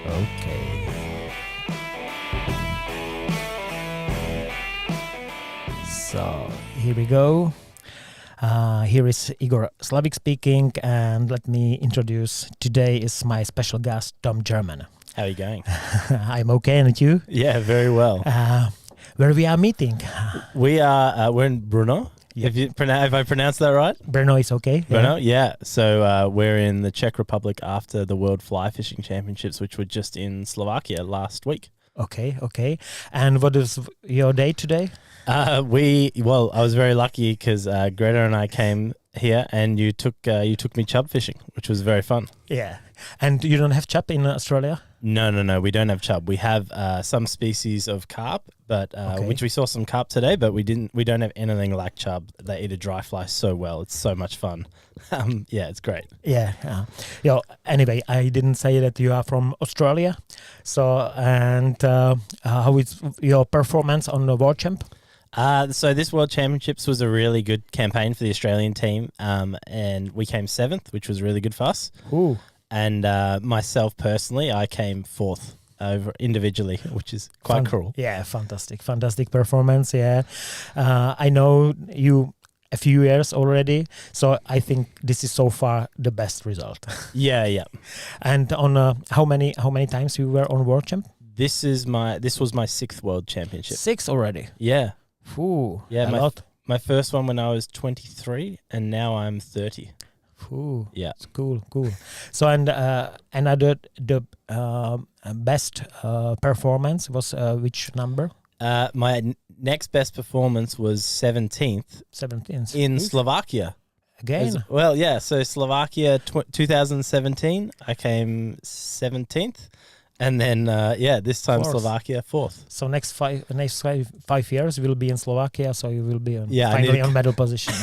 Okay. So here we go. Here is Igor Slavik speaking, and let me introduce. Today is my special guest, Tom Jarman. How are you going? I'm okay, and you? Yeah, very well. Where we are meeting? We're in Brno. Yep. If I pronounced that right? Brno is okay. Brno, yeah. So we're in the Czech Republic after the World Fly Fishing Championships, which were just in Slovakia last week. Okay. And what is your day today? I was very lucky because Greta and I came here, and you took me chub fishing, which was very fun. Yeah. And you don't have chub in Australia? No. We don't have chub. We have some species of carp, but which we saw some carp today, but we don't have anything like chub. They eat a dry fly so well. It's so much fun. Yeah, it's great. Yeah. Anyway, I didn't say that you are from Australia. So, and how is your performance on the World Champ? So this World Championships was a really good campaign for the Australian team, and we came 7th, which was really good for us. Ooh. And myself personally, I came 4th over individually, which is quite cool. Yeah, fantastic performance. Yeah, I know you a few years already, so I think this is so far the best result. Yeah. And on how many times you were on World Champ? This was my 6th World Championship. 6 already. Yeah. Ooh, yeah. a lot. My first one when I was 23, and now I'm 30. Ooh, yeah, it's cool. So another the best performance was which number? My next best performance was 17th. 17th in Slovakia. Again? So Slovakia 2017, I came 17th. And then, this time 4th. Slovakia 4th. So next five years will be in Slovakia, so you will be finally on medal position.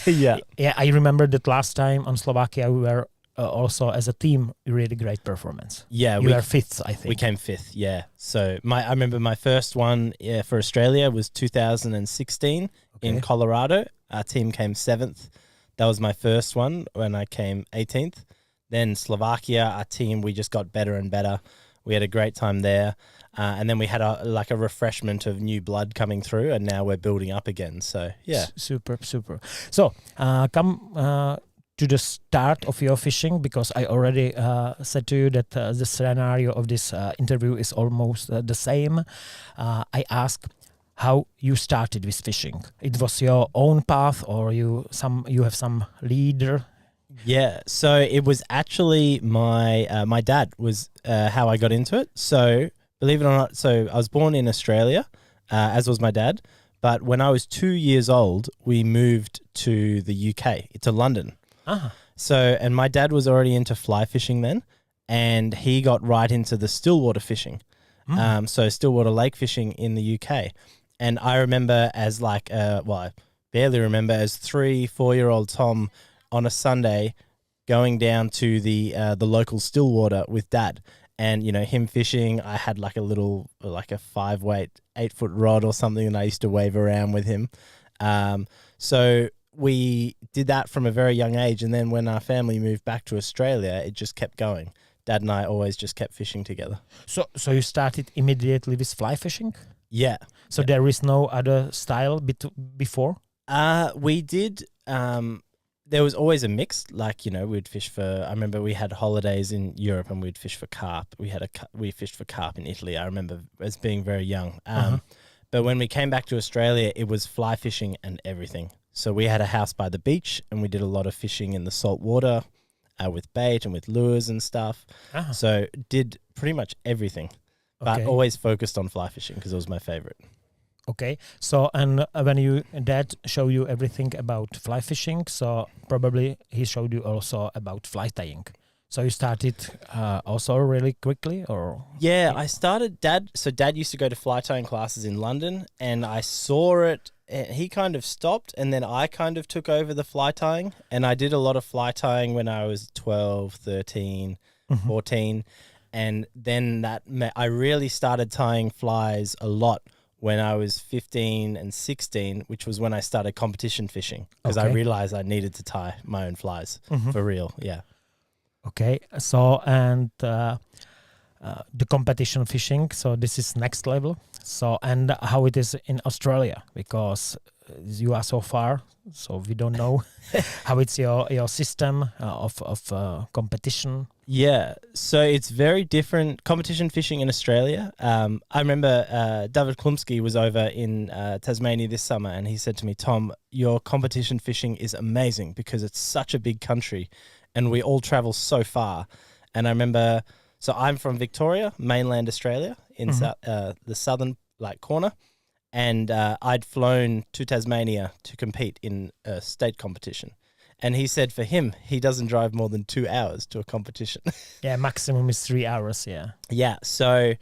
Yeah. Yeah, I remember that last time on Slovakia we were also as a team really great performance. Yeah, we were 5th, I think. We came 5th. Yeah. So I remember my first one for Australia was 2016 in Colorado. Our team came 7th. That was my first one when I came 18th. Then Slovakia, our team, we just got better and better. We had a great time there, and then we had a refreshment of new blood coming through, and now we're building up again. So yeah, super. So come to the start of your fishing, because I already said to you that the scenario of this interview is almost the same. I asked how you started with fishing. It was your own path, or you have some leader. Yeah, so it was actually my dad was how I got into it. So believe it or not, so I was born in Australia, as was my dad. But when I was 2 years old, we moved to the UK, to London. So, and my dad was already into fly fishing then, and he got right into the stillwater fishing. So stillwater lake fishing in the UK. And I remember as I barely remember as 3-4-year-old Tom on a Sunday going down to the local stillwater with dad, and him fishing. I had like a 5-weight 8-foot rod or something, and I used to wave around with him. So we did that from a very young age, and then when our family moved back to Australia, it just kept going. Dad and I always just kept fishing together. So you started immediately with fly fishing? Yeah. So there is no other style before? We did. There was always a mix, we'd fish for. I remember we had holidays in Europe and we'd fish for carp. We fished for carp in Italy. I remember as being very young. But when we came back to Australia, it was fly fishing and everything. So we had a house by the beach, and we did a lot of fishing in the salt water, with bait and with lures and stuff. So did pretty much everything, but always focused on fly fishing because it was my favorite. Okay, so and when your dad showed you everything about fly fishing, so probably he showed you also about fly tying. So you started also really quickly, or? Yeah, I started So dad used to go to fly tying classes in London, and I saw it. And he kind of stopped, and then I kind of took over the fly tying, and I did a lot of fly tying when I was 12, 13, 14, and then I really started tying flies a lot when I was 15 and 16, which was when I started competition fishing, because I realized I needed to tie my own flies for real. Yeah. Okay. So, and the competition fishing. So this is next level. So and how it is in Australia, because you are so far, so we don't know how it's your system of competition. Yeah, so it's very different competition fishing in Australia. I remember David Klumsky was over in Tasmania this summer, and he said to me, Tom, your competition fishing is amazing because it's such a big country and we all travel so far. And I remember, so I'm from Victoria, mainland Australia, in the southern corner, and I'd flown to Tasmania to compete in a state competition. And he said for him, he doesn't drive more than 2 hours to a competition. Yeah, maximum is 3 hours, yeah. Yeah, so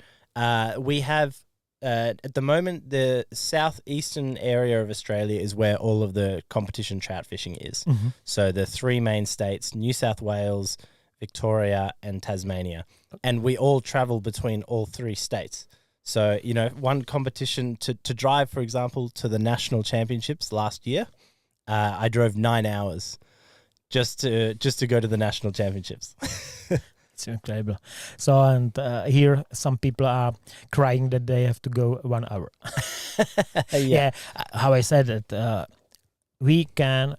we have, at the moment, the southeastern area of Australia is where all of the competition trout fishing is. So the three main states, New South Wales, Victoria, and Tasmania. And we all travel between all three states. So, you know, one competition to drive, for example, to the national championships last year, I drove 9 hours just to go to the national championships. It's incredible. So, and here some people are crying that they have to go 1 hour. Yeah, how I said it, we can,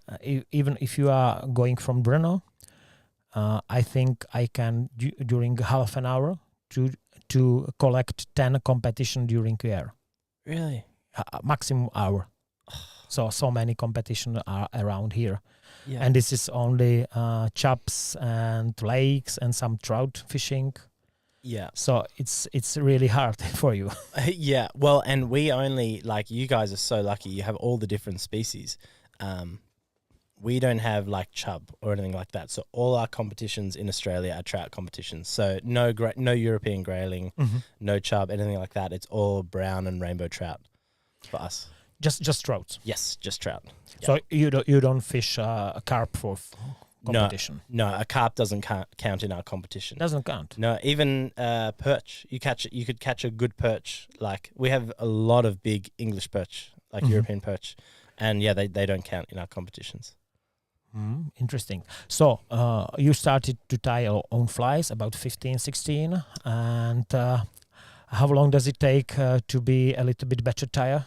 even if you are going from Brno, I think I can, during half an hour, to collect 10 competition during year. Really? Maximum hour. So many competition are around here. Yeah. And this is only chops and lakes and some trout fishing. Yeah. So it's really hard for you. Yeah. Well, and we only, like, you guys are so lucky. You have all the different species. We don't have like chub or anything like that. So all our competitions in Australia are trout competitions. So no European grayling, no chub, anything like that. It's all brown and rainbow trout for us. Just trout. Yes, just trout. So you don't fish a carp for competition. No, a carp doesn't count in our competition. Doesn't count. No, even perch. You could catch a good perch. Like, we have a lot of big English perch, like European perch, and yeah, they don't count in our competitions. Interesting. So you started to tie your own flies about 15, 16, and how long does it take to be a little bit better tire?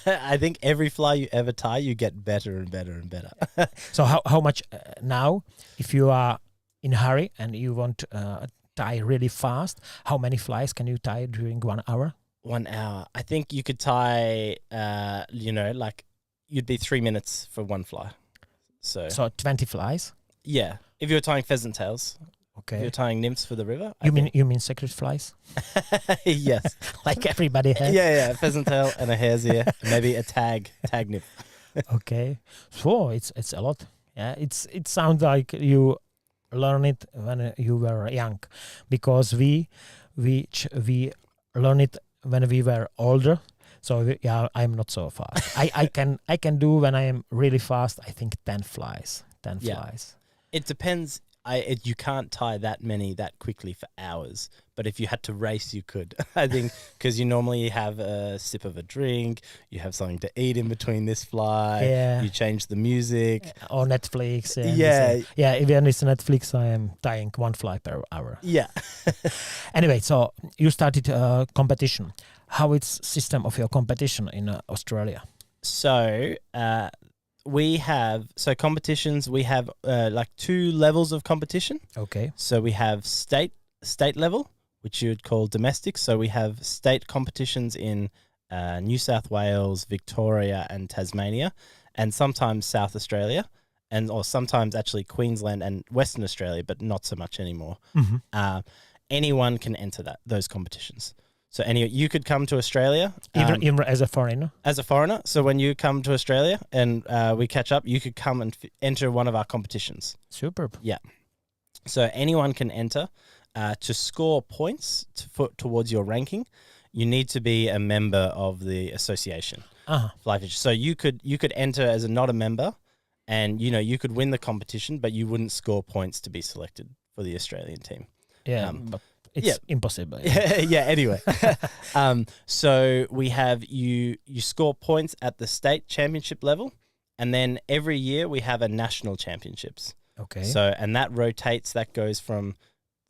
I think every fly you ever tie, you get better and better and better. So how much now, if you are in a hurry and you want to tie really fast, how many flies can you tie during 1 hour? 1 hour. I think you could tie, like, you'd be 3 minutes for one fly. So 20 flies? Yeah. If you're tying pheasant tails. Okay. If you're tying nymphs for the river. You mean secret flies? Yes. Like everybody has? Yeah. Pheasant tail and a hare's ear. And maybe a tag nymph. Okay. So it's a lot. Yeah. It sounds like you learn it when you were young, because we learn it when we were older. So yeah, I'm not so fast. I can do, when I am really fast, I think 10 flies. 10 flies. It depends. You can't tie that many that quickly for hours. But if you had to race, you could. I think, because you normally have a sip of a drink, you have something to eat in between this fly. Yeah. You change the music. Or Netflix. Yeah. Even it's Netflix, I am tying 1 fly per hour. Yeah. Anyway, so you started competition. How is system of your competition in Australia? So we have competitions. We have like 2 levels of competition. Okay. So we have state level, which you would call domestic. So we have state competitions in New South Wales, Victoria, and Tasmania, and sometimes South Australia, or sometimes actually Queensland and Western Australia, but not so much anymore. Anyone can enter those competitions. So anyway, you could come to Australia. Even as a foreigner? As a foreigner. So when you come to Australia and we catch up, you could come and enter one of our competitions. Superb. Yeah. So anyone can enter. To score points towards your ranking, you need to be a member of the association. Fly Fishing. So you could enter as not a member, and you could win the competition, but you wouldn't score points to be selected for the Australian team. Yeah. But it's impossible. Yeah. Anyway, so we have you score points at the state championship level, and then every year we have a national championships. Okay. So, and that rotates. That goes from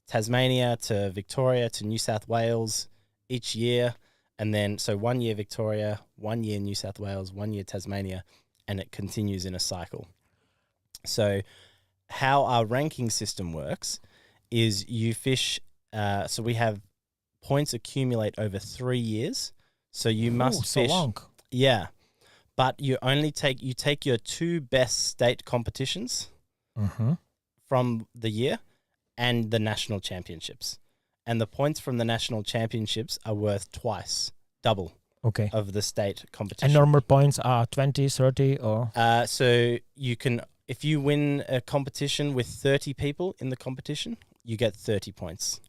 Tasmania to Victoria to New South Wales each year. And then, so 1 year Victoria, 1 year New South Wales, 1 year Tasmania, and it continues in a cycle. So how our ranking system works is you fish, so we have points accumulate over 3 years. So you must so fish. long. Yeah. But you take your 2 best state competitions from the year and the national championships. And the points from the national championships are worth twice, double of the state competition. And normal points are 20, 30 or? So you can, if you win a competition with 30 people in the competition, you get 30 points.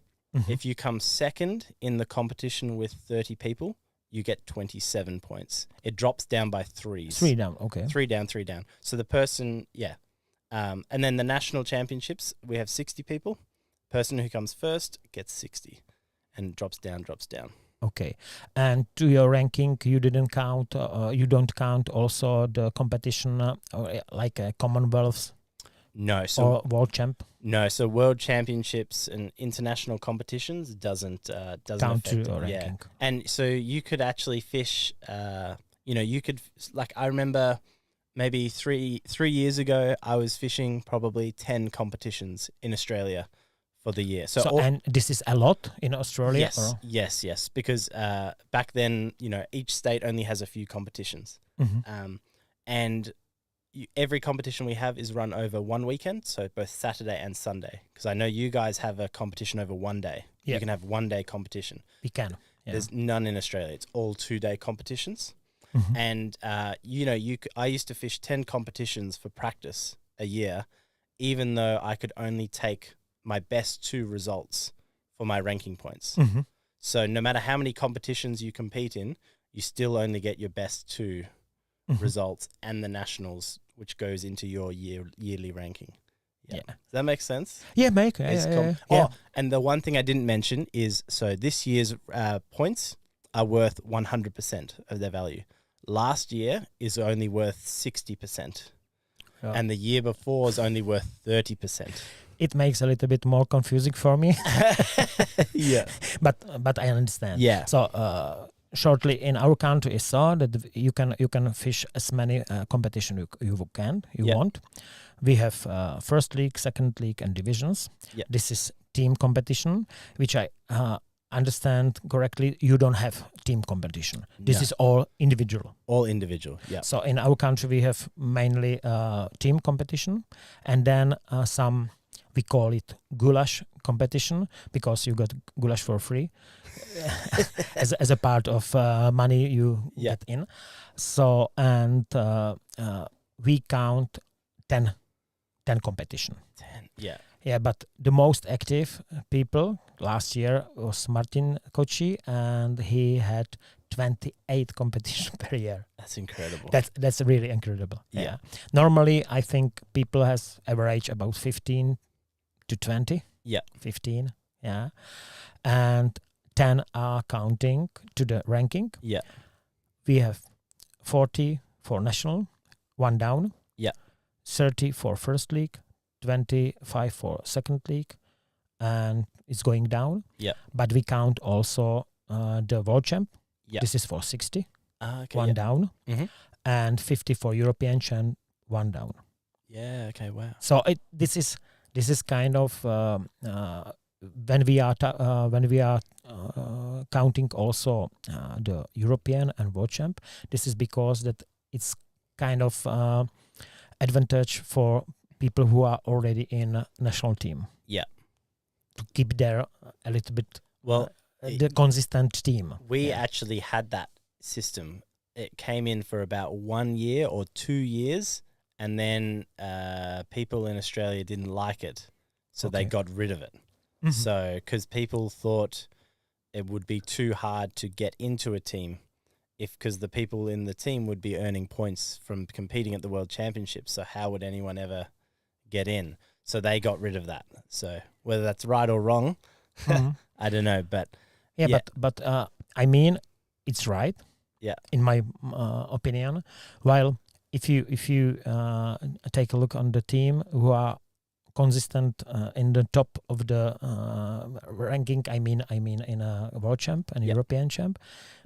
If you come second in the competition with 30 people, you get 27 points. It drops down by 3s. 3 down, okay. 3 down, 3 down. So the person, and then the national championships, we have 60 people. Person who comes first gets 60 and drops down. Okay. And to your ranking, you didn't count, you don't count also the competition like Commonwealths? No. So or World Champ? No. So World Championships and international competitions doesn't count to affect your it. ranking. Yeah. And so you could actually fish, you could, like I remember maybe three years ago, I was fishing probably 10 competitions in Australia for the year. So and this is a lot in Australia? Yes. Because back then, each state only has a few competitions. And every competition we have is run over one weekend, so both Saturday and Sunday. Because I know you guys have a competition over 1 day. Yeah. You can have 1 day competition. We can. Yeah. There's none in Australia. It's all 2-day competitions. And, I used to fish 10 competitions for practice a year, even though I could only take my best 2 results for my ranking points. So no matter how many competitions you compete in, you still only get your best 2 results and the nationals, which goes into your yearly ranking. Yeah. Does that make sense? Yeah, Oh, and the one thing I didn't mention is, so this year's points are worth 100% of their value. Last year is only worth 60%. And the year before is only worth 30%. It makes a little bit more confusing for me. Yeah. But I understand. Yeah. So shortly in our country is so that you can fish as many competition you want. We have first league, second league, and divisions. Yeah. This is team competition, which I understand correctly. You don't have team competition. This is all individual. All individual. Yeah. So in our country we have mainly team competition, and then some, we call it goulash competition, because you got goulash for free as a part of money you get in. So, and we count 10 competition. 10, yeah. Yeah, but the most active people last year was Martin Kochi, and he had 28 competition per year. That's incredible. That's really incredible. Yeah. Normally, I think people has average about 15 to 20. Yeah. 15. Yeah. And 10 are counting to the ranking. Yeah. We have 40 for national, 1 down. Yeah. 30 for first league, 25 for second league, and it's going down. Yeah. But we count also the world champ. Yeah. This is for 60. Okay, 1 down. Mm-hmm. And 50 for European champ, 1 down. Yeah. Okay. Wow. So this is kind of when we are counting also the European and world champ. This is because that it's kind of advantage for people who are already in a national team. Yeah. To keep there a little bit the consistent team. We actually had that system. It came in for about 1 year or 2 years, and then people in Australia didn't like it, so they got rid of it. Mm-hmm. So, because people thought it would be too hard to get into a team, because the people in the team would be earning points from competing at the World Championships. So how would anyone ever get in? So they got rid of that. So whether that's right or wrong, I don't know. But but I mean, it's right. Yeah. In my opinion, while if you take a look on the team who are consistent in the top of the ranking. I mean, in a world champ and European champ.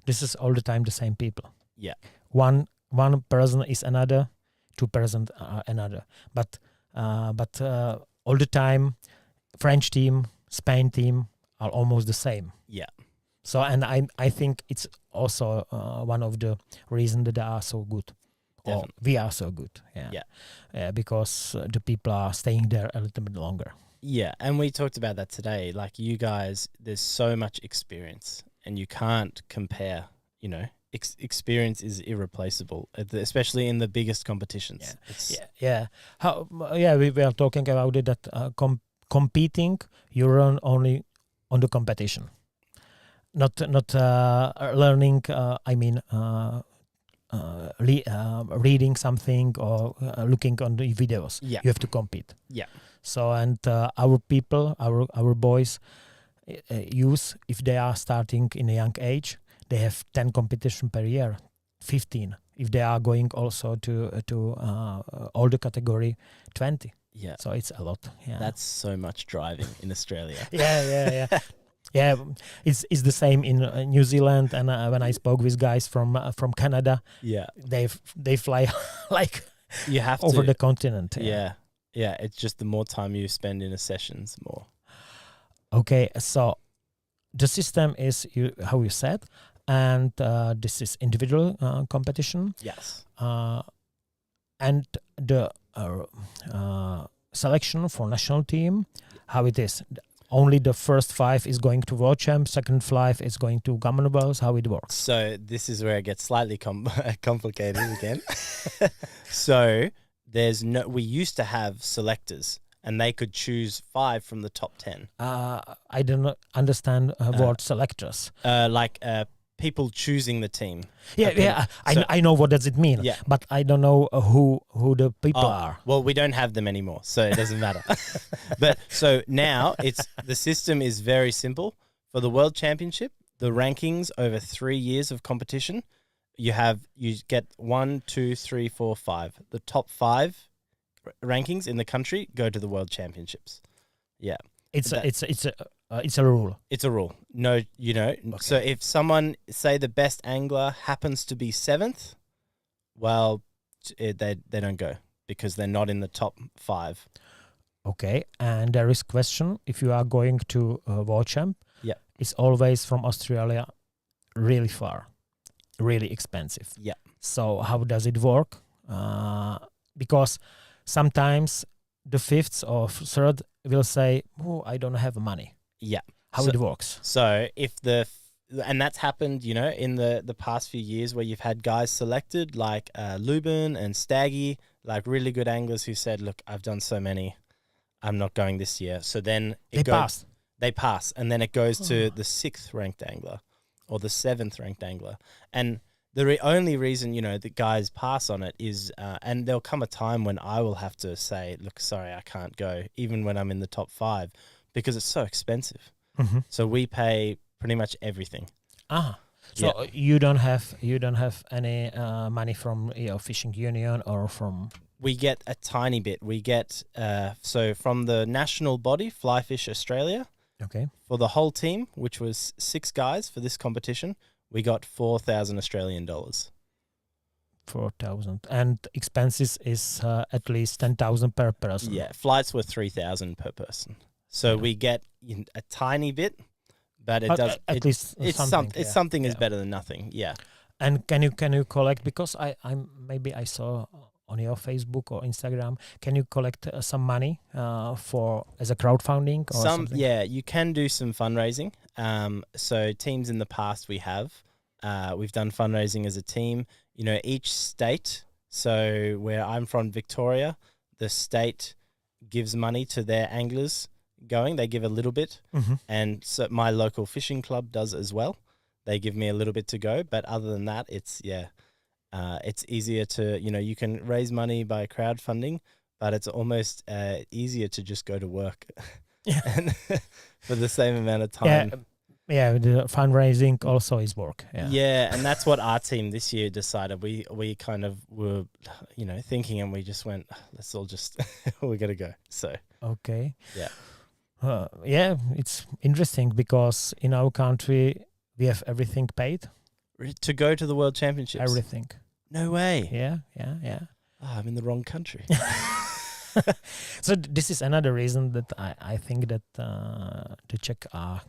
This is all the time the same people. Yeah. One person is another, 2% are another. But all the time, French team, Spain team are almost the same. Yeah. So, and I think it's also one of the reasons that they are so good. Or we are so good. Yeah. Because the people are staying there a little bit longer. Yeah, and we talked about that today. Like you guys, there's so much experience, and you can't compare. You know, experience is irreplaceable, especially in the biggest competitions. Yeah. We were talking about it that competing, you run only on the competition, not learning. Reading something or looking on the videos. Yeah, you have to compete. Yeah. So and our people, our boys, use if they are starting in a young age, they have 10 competition per year, 15. If they are going also to older category, 20. Yeah. So it's a lot. Yeah. That's so much driving in Australia. Yeah. Yeah, it's the same in New Zealand, and when I spoke with guys from Canada, they fly like you have over to. the continent. Yeah, it's just the more time you spend in the sessions, more. Okay, so the system is how you said, and this is individual competition. Yes. And the selection for national team, how it is. Only the first 5 is going to World Champ, second 5 is going to Commonwealth, how it works. So this is where it gets slightly complicated again. So we used to have selectors, and they could choose 5 from the top 10. I don't understand word selectors. People choosing the team. I know what does it mean. Yeah. But I don't know who the people are. Well, we don't have them anymore, so it doesn't matter. But so now the system is very simple. For the World Championship, the rankings over 3 years of competition, you get 1, 2, 3, 4, 5. The top 5 rankings in the country go to the World Championships. Yeah. It's a rule. It's a rule. No, okay. So if someone, say the best angler happens to be 7th, well, they don't go because they're not in the top 5. Okay, and there is question, if you are going to World Champ, it's always from Australia really far, really expensive. Yeah. So how does it work? Because sometimes the 5th or 3rd will say, I don't have money. Yeah. How it works. So and that's happened, in the past few years where you've had guys selected like Lubin and Staggy, like really good anglers who said, look, I've done so many, I'm not going this year. So then they pass, and then it goes to the 6th ranked angler or the 7th ranked angler. And the only reason, the guys pass on it is, and there'll come a time when I will have to say, look, sorry, I can't go, even when I'm in the top 5. Because it's so expensive. Mm-hmm. So we pay pretty much everything. So you don't have any money from your fishing union or from... We get a tiny bit. We get so from the national body, Fly Fish Australia. Okay. For the whole team, which was 6 guys for this competition, we got 4,000 Australian dollars. 4,000, and expenses is at least 10,000 per person. Yeah, flights were 3,000 per person. So we get a tiny bit, but at least it's something is better than nothing. Yeah. And can you collect, because I saw on your Facebook or Instagram, can you collect some money as a crowdfunding or something? Yeah, you can do some fundraising. So teams in the past we've done fundraising as a team. Each state. So where I'm from, Victoria, the state gives money to their anglers going. They give a little bit, and so my local fishing club does as well. They give me a little bit to go, but other than that, it's easier to you can raise money by crowdfunding, but it's almost easier to just go to work for the same amount of time. Yeah, the fundraising also is work. Yeah. Yeah, and that's what our team this year decided. We kind of were, thinking, and we just went, let's all just we gotta go. So Okay. yeah. Yeah, it's interesting because in our country we have everything paid. To go to the World Championships. Everything. No way. Yeah. Oh, I'm in the wrong country. So this is another reason that I think that the Czech are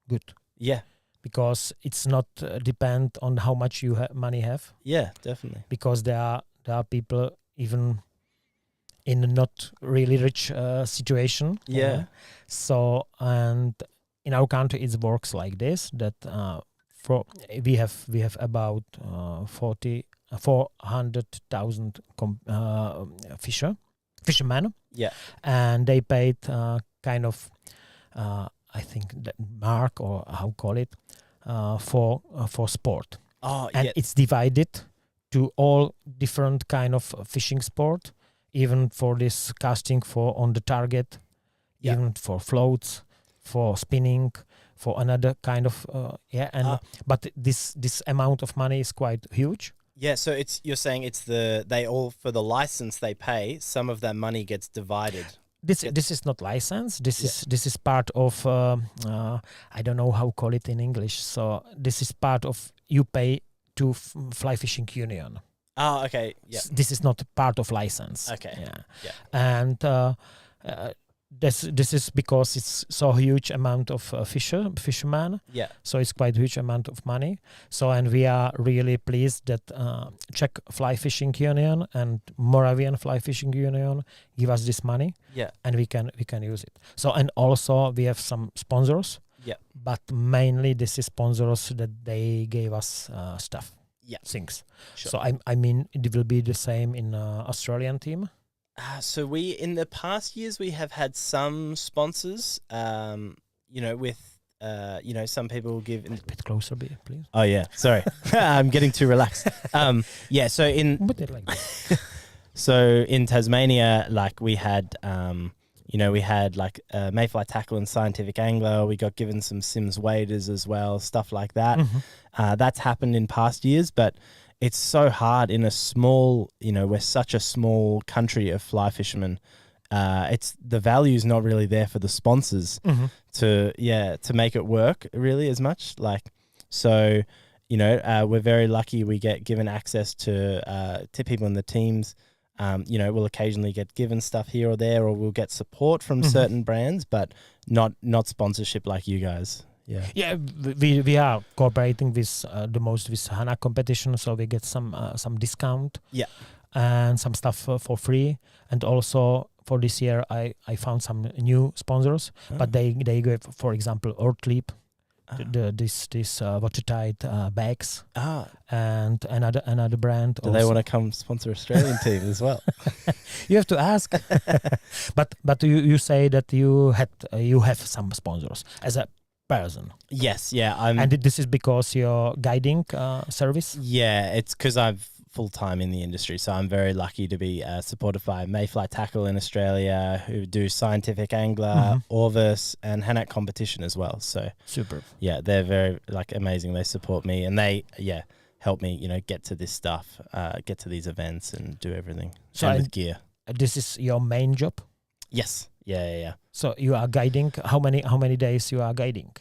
good, Yeah. because it's not depend on how much you money have, Yeah, definitely. because there are people even in a not really rich situation. Yeah. So, and in our country it works like this, that for we have about 400,000 fishermen, Yeah. and they paid kind of I think that mark, or how call it, for sport, Oh, and yeah. it's divided to all different kind of fishing sport, even for this casting for on the target, Yeah. even for floats, for spinning, for another kind of but this amount of money is quite huge. Yeah, so you're saying it's they all, for the license they pay, some of that money gets divided. This is not license. This is part of I don't know how call it in English. So this is part of you pay to fly fishing union. Oh, okay. Yeah. This is not part of license. Okay. Yeah. And this is because it's so huge amount of fishermen. Yeah. So it's quite huge amount of money. So, and we are really pleased that Czech Fly Fishing Union and Moravian Fly Fishing Union give us this money. Yeah. And we can use it. So, and also we have some sponsors. Yeah. But mainly this is sponsors that they gave us stuff. Yeah. Things. Sure. So I mean it will be the same in Australian team. So we, in the past years, we have had some sponsors, with, some people give... A bit closer, please. Oh, yeah. Sorry. I'm getting too relaxed. Yeah, so Put it like this. So in Tasmania, like we had, Mayfly Tackle and Scientific Angler. We got given some Sims waders as well, stuff like that. Mm-hmm. That's happened in past years, but it's so hard in a small, we're such a small country of fly fishermen. It's the value is not really there for the sponsors to make it work really as much. Like, so, we're very lucky we get given access to people in the teams. We'll occasionally get given stuff here or there, or we'll get support from certain brands, but not sponsorship like you guys. Yeah, we are cooperating with with HANA competition, so we get some discount. Yeah, and some stuff for free, and also for this year I found some new sponsors, but they gave, for example, Ortleap, this watertight bags, and another brand. Do they want to come sponsor Australian team as well? You have to ask. but you say that you have some sponsors as a person. Yes, yeah. And this is because your guiding service? Yeah, it's because I'm full-time in the industry, so I'm very lucky to be supported by Mayfly Tackle in Australia, who do Scientific Angler, Orvis, and Hanak Competition as well. So super. Yeah, they're very amazing. They support me, and they help me get to this stuff, get to these events, and do everything. So and with gear. This is your main job? Yes. Yeah. So you are guiding. How many days you are guiding?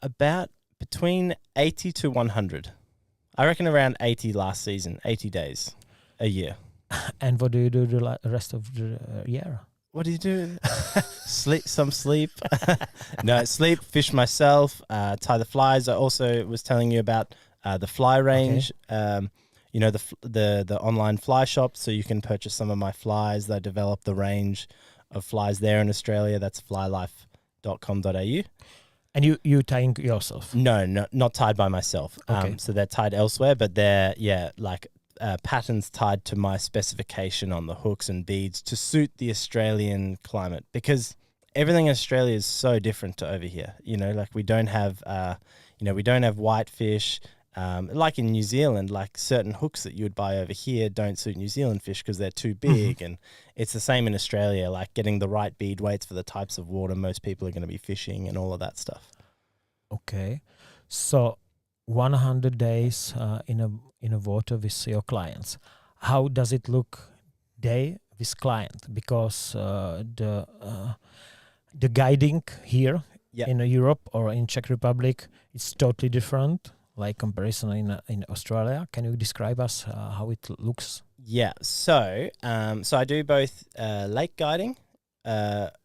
About between 80 to 100. I reckon around 80 last season, 80 days a year. And what do you do the rest of the year? What do you do? Sleep. No, sleep, fish myself, tie the flies. I also was telling you about the fly range. Okay. The online fly shop, so you can purchase some of my flies. They develop the range of flies there in Australia. That's flylife.com.au. And you tying yourself? No, not tied by myself. Okay. So they're tied elsewhere, but they're patterns tied to my specification on the hooks and beads to suit the Australian climate, because everything in Australia is so different to over here. We don't have whitefish. Like in New Zealand, like certain hooks that you would buy over here don't suit New Zealand fish because they're too big. And it's the same in Australia, like getting the right bead weights for the types of water most people are going to be fishing and all of that stuff. Okay, so 100 days in a water with your clients. How does it look day with client? Because the guiding here Yeah. in Europe or in Czech Republic is totally different, like comparison in Australia. Can you describe us how it looks? Yeah. So I do both lake guiding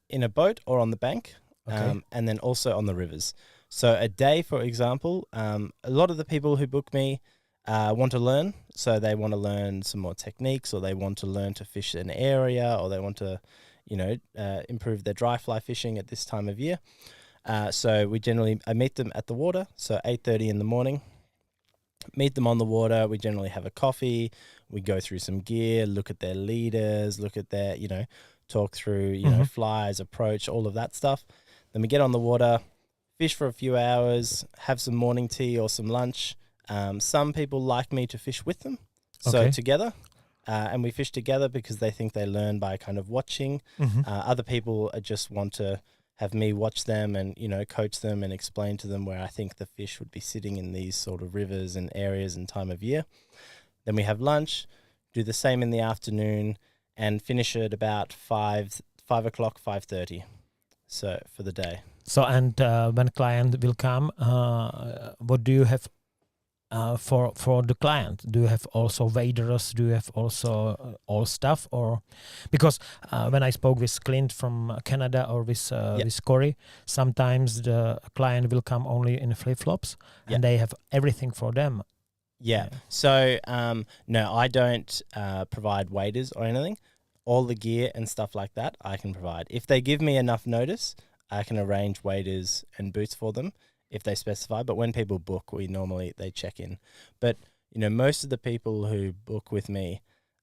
in a boat or on the bank, Okay. and then also on the rivers. So a day, for example, a lot of the people who book me want to learn. So they want to learn some more techniques, or they want to learn to fish an area, or they want to, improve their dry fly fishing at this time of year. So I meet them at the water. So 8:30 in the morning, meet them on the water. We generally have a coffee. We go through some gear, look at their leaders, look at their, talk through, flies, approach, all of that stuff. Then we get on the water, fish for a few hours, have some morning tea or some lunch. Some people like me to fish with them, so Okay. together, and we fish together because they think they learn by kind of watching. Other people just want to have me watch them and, coach them and explain to them where I think the fish would be sitting in these sort of rivers and areas and time of year. Then we have lunch, do the same in the afternoon, and finish at about 5 o'clock, 5:30. So for the day. So and when client will come, what do you have for the client? Do you have also waders? Do you have also all stuff? Or because when I spoke with Clint from Canada or with Corey, sometimes the client will come only in flip flops, and they have everything for them. Yeah. So no, I don't provide waders or anything. All the gear and stuff like that I can provide. If they give me enough notice, I can arrange waders and boots for them if they specify. But when people book, they check in. But most of the people who book with me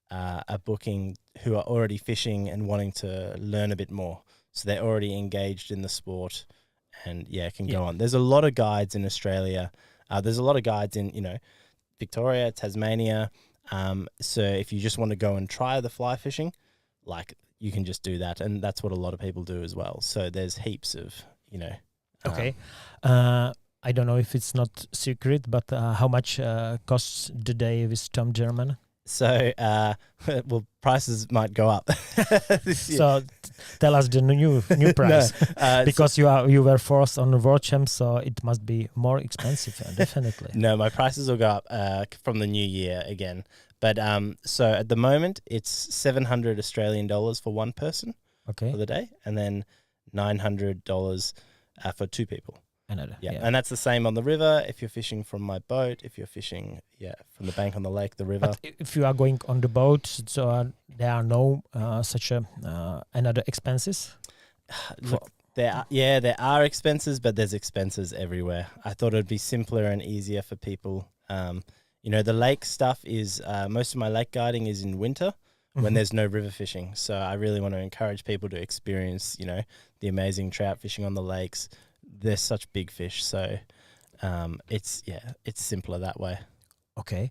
are booking who are already fishing and wanting to learn a bit more. So they're already engaged in the sport, and can go on. There's a lot of guides in Australia. There's a lot of guides in Victoria, Tasmania. So if you just want to go and try the fly fishing, you can just do that, and that's what a lot of people do as well. So there's heaps of Okay. I don't know if it's not secret, but how much costs the day with Tom Jarman? So well, prices might go up this year. So tell us the new price. Because you were forced on the World Champ, so it must be more expensive, definitely. No, my prices will go up from the new year again. But so at the moment it's $700 Australian for one person for the day, and then $900 for two people. And that's the same on the river. If you're fishing from my boat, if you're fishing from the bank on the lake, the river. But if you are going on the boat, so there are no such another expenses. Look, there are expenses, but there's expenses everywhere. I thought it'd be simpler and easier for people. The lake stuff is most of my lake guiding is in winter when there's no river fishing. So I really want to encourage people to experience, the amazing trout fishing on the lakes. They're such big fish, so it's simpler that way. Okay,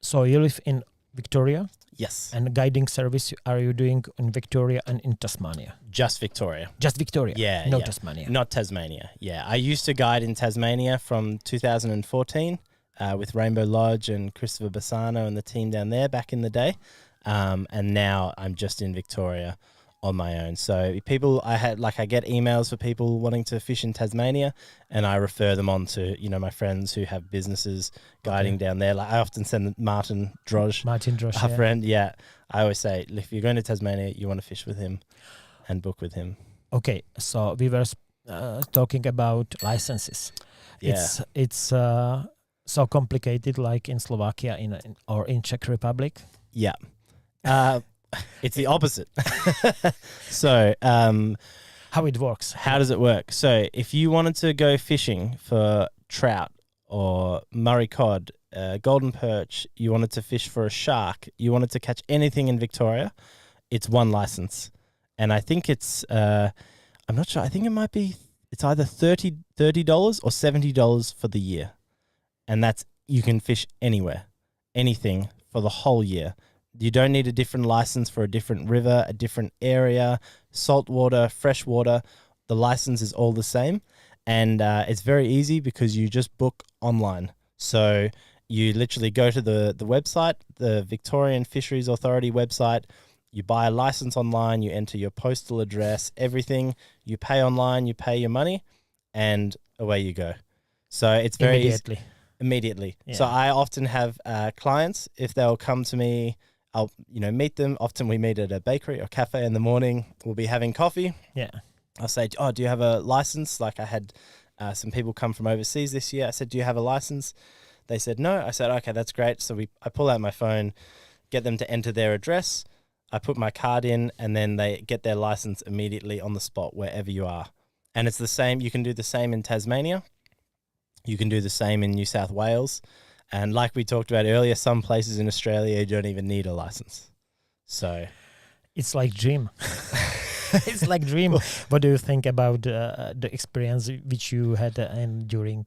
so you live in Victoria? Yes. And guiding service are you doing in Victoria and in Tasmania? Just Victoria. Just Victoria? Yeah. No Tasmania? Not Tasmania. Yeah, I used to guide in Tasmania from 2014 with Rainbow Lodge and Christopher Bassano and the team down there back in the day, and now I'm just in Victoria on my own. So I get emails for people wanting to fish in Tasmania, and I refer them on to my friends who have businesses guiding down there. Like I often send Martin Droge, our friend. Yeah, I always say if you're going to Tasmania, you want to fish with him and book with him. Okay, so we were talking about licenses. Yeah. It's so complicated, like in Slovakia or in Czech Republic. Yeah. It's the opposite. So, how it works? How does it work? So, if you wanted to go fishing for trout or Murray cod, golden perch, you wanted to fish for a shark, you wanted to catch anything in Victoria, it's one license. And I think it's, I'm not sure, I think it's either $30 or $70 for the year. And you can fish anywhere, anything for the whole year. You don't need a different license for a different river, a different area, saltwater, freshwater. The license is all the same. and it's very easy because you just book online. So you literally go to the website, the Victorian Fisheries Authority website. You buy a license online, you enter your postal address, everything. You pay online, you pay your money, and away you go. So it's very Immediately. Immediately. Yeah. So I often have clients, if they'll come to me, I'll meet them. Often we meet at a bakery or cafe in the morning. We'll be having coffee. Yeah. I'll say, oh, do you have a license? Like I had some people come from overseas this year. I said, do you have a license? They said, no. I said, okay, that's great. So I pull out my phone, get them to enter their address. I put my card in, and then they get their license immediately on the spot wherever you are. And it's the same. You can do the same in Tasmania. You can do the same in New South Wales. And like we talked about earlier, some places in Australia you don't even need a license. So it's like dream. It's like dream. What do you think about the experience which you had during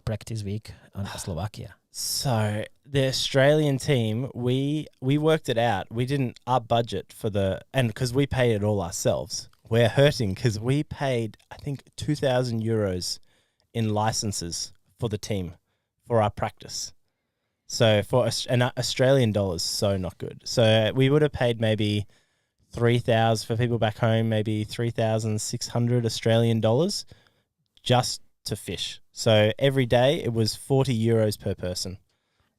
practice week on Slovakia? So the Australian team, we worked it out. We didn't up budget and because we paid it all ourselves. We're hurting because we paid, I think, 2,000 euros in licenses for the team for our practice. So Australian dollars, so not good. So we would have paid maybe 3,000 for people back home, maybe 3,600 Australian dollars just to fish. So every day it was 40 euros per person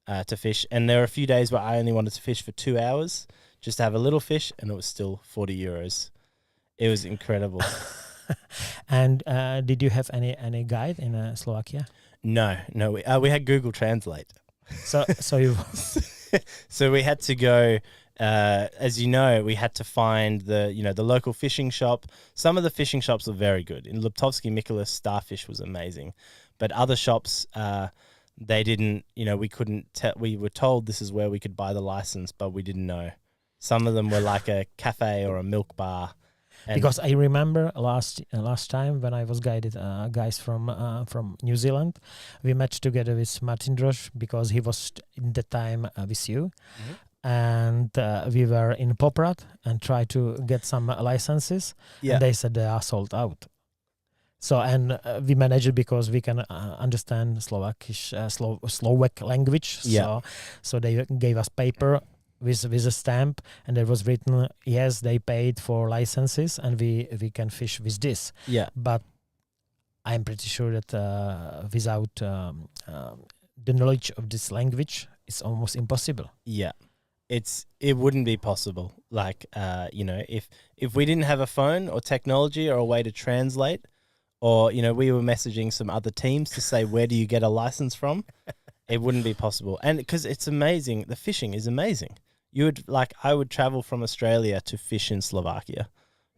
to fish. And there were a few days where I only wanted to fish for 2 hours just to have a little fish, and it was still 40 euros. It was incredible. And did you have any guide in Slovakia? No. We had Google Translate. So you So we had to go. As you know, we had to find the local fishing shop. Some of the fishing shops were very good. In Luptovsky Mikulas, starfish was amazing, but other shops, they didn't. We couldn't tell. We were told this is where we could buy the license, but we didn't know. Some of them were like a cafe or a milk bar. Because I remember last time when I was guided guys from New Zealand, we met together with Martin Drosch because he was in the time with you. Mm-hmm. And we were in Poprad and tried to get some licenses. Yeah. And they said they are sold out. So we managed it because we can understand Slovak language. Yeah. So they gave us paper with a stamp, and there was written, yes, they paid for licenses, and we can fish with this. Yeah. But I'm pretty sure that without the knowledge of this language, it's almost impossible. Yeah. It wouldn't be possible. Like, if we didn't have a phone or technology or a way to translate, or, we were messaging some other teams to say, where do you get a license from? It wouldn't be possible. And because it's amazing, the fishing is amazing. I would travel from Australia to fish in Slovakia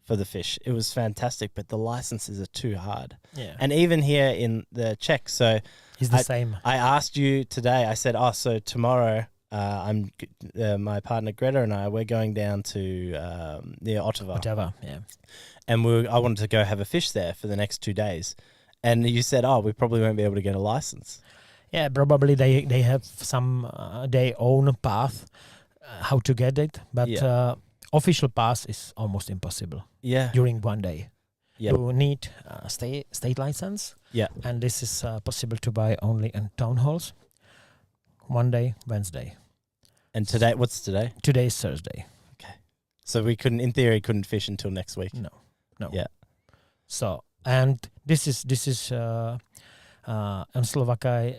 for the fish. It was fantastic, but the licenses are too hard. Yeah. And even here in the Czech, so it's the same. I asked you today, I said, so tomorrow, my partner Greta and we're going down to near Ottawa. Ottawa, yeah. And I wanted to go have a fish there for the next 2 days. And you said, we probably won't be able to get a license. Yeah, probably they have some their own path how to get it, but official pass is almost impossible. Yeah. During one day. Yeah. You need state license. Yeah. And this is possible to buy only in town halls. One day, Wednesday. And today, what's today? Today is Thursday. Okay. So we couldn't fish until next week. No. Yeah. So, and this is in Slovakia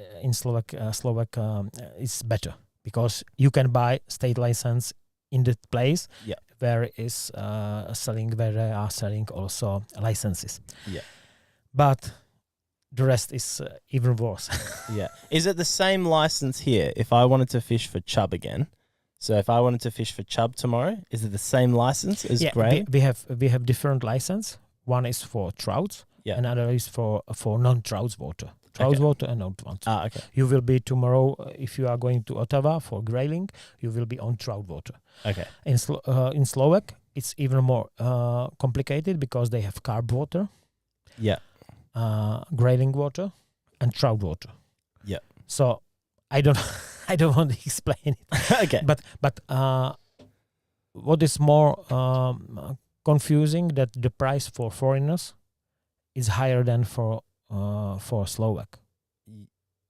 it's better because you can buy state license in the place where they are selling also licenses. Yeah. But the rest is even worse. Yeah. Is it the same license here if I wanted to fish for chub again? So if I wanted to fish for chub tomorrow, is it the same license as grey? We have different license. One is for trouts, another is for non-trout water. Trout water and non-trout. Okay. You will be tomorrow, if you are going to Ottawa for grayling, you will be on trout water. Okay. In Slovak, it's even more complicated because they have carp water, grayling water, and trout water. Yeah. So I don't want to explain it. Okay. But what is more confusing that the price for foreigners is higher than for for Slovak.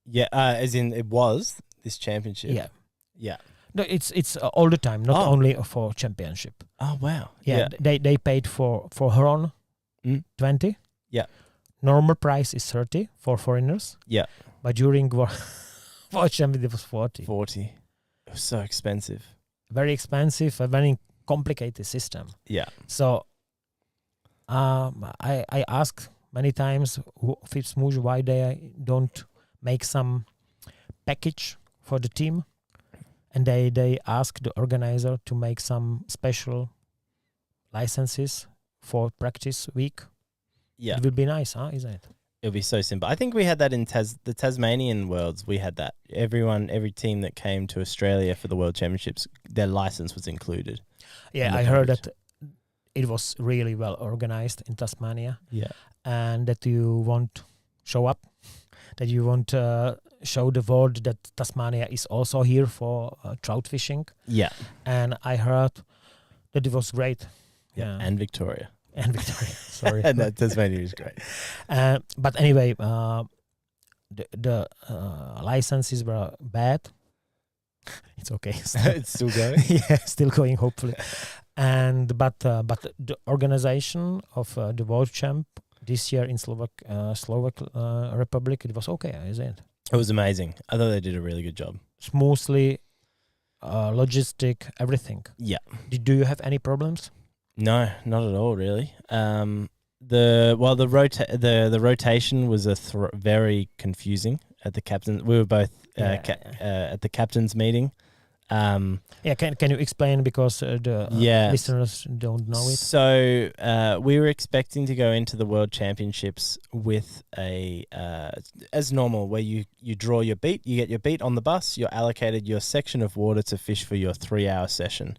Yeah, as in it was this championship. Yeah. Yeah. No, it's all the time, not only for championship. Oh wow. Yeah, they paid for Huron 20. Yeah. Normal price is 30 for foreigners. Yeah. But during World Championship it was 40. 40. It was so expensive. Very expensive, a very complicated system. Yeah. So I asked many times FIPSMUJ why they don't make some package for the team, and they ask the organizer to make some special licenses for practice week. Yeah. It will be nice, isn't it? It'll be so simple. I think we had that in the Tasmanian Worlds. We had that. Every team that came to Australia for the World Championships, their license was included. Yeah, I heard that it was really well organized in Tasmania. Yeah. And that you won't show up, that you won't show the world that Tasmania is also here for trout fishing. Yeah. And I heard that it was great. Yeah. And Victoria. And Victoria, sorry. And that Tasmania is great. But anyway, the licenses were bad. It's okay. It's still going? Yeah, still going, hopefully. But the organization of the World Champ this year in Slovak Republic, it was okay, isn't it? It was amazing. I thought they did a really good job. Smoothly, logistic, everything. Yeah. Do you have any problems? No, not at all, really. The rotation was very confusing at the captain. We were both at the captain's meeting. Can you explain, because the listeners don't know it? So we were expecting to go into the World Championships with as normal, where you draw your beat, you get your beat on the bus, you're allocated your section of water to fish for your 3-hour session.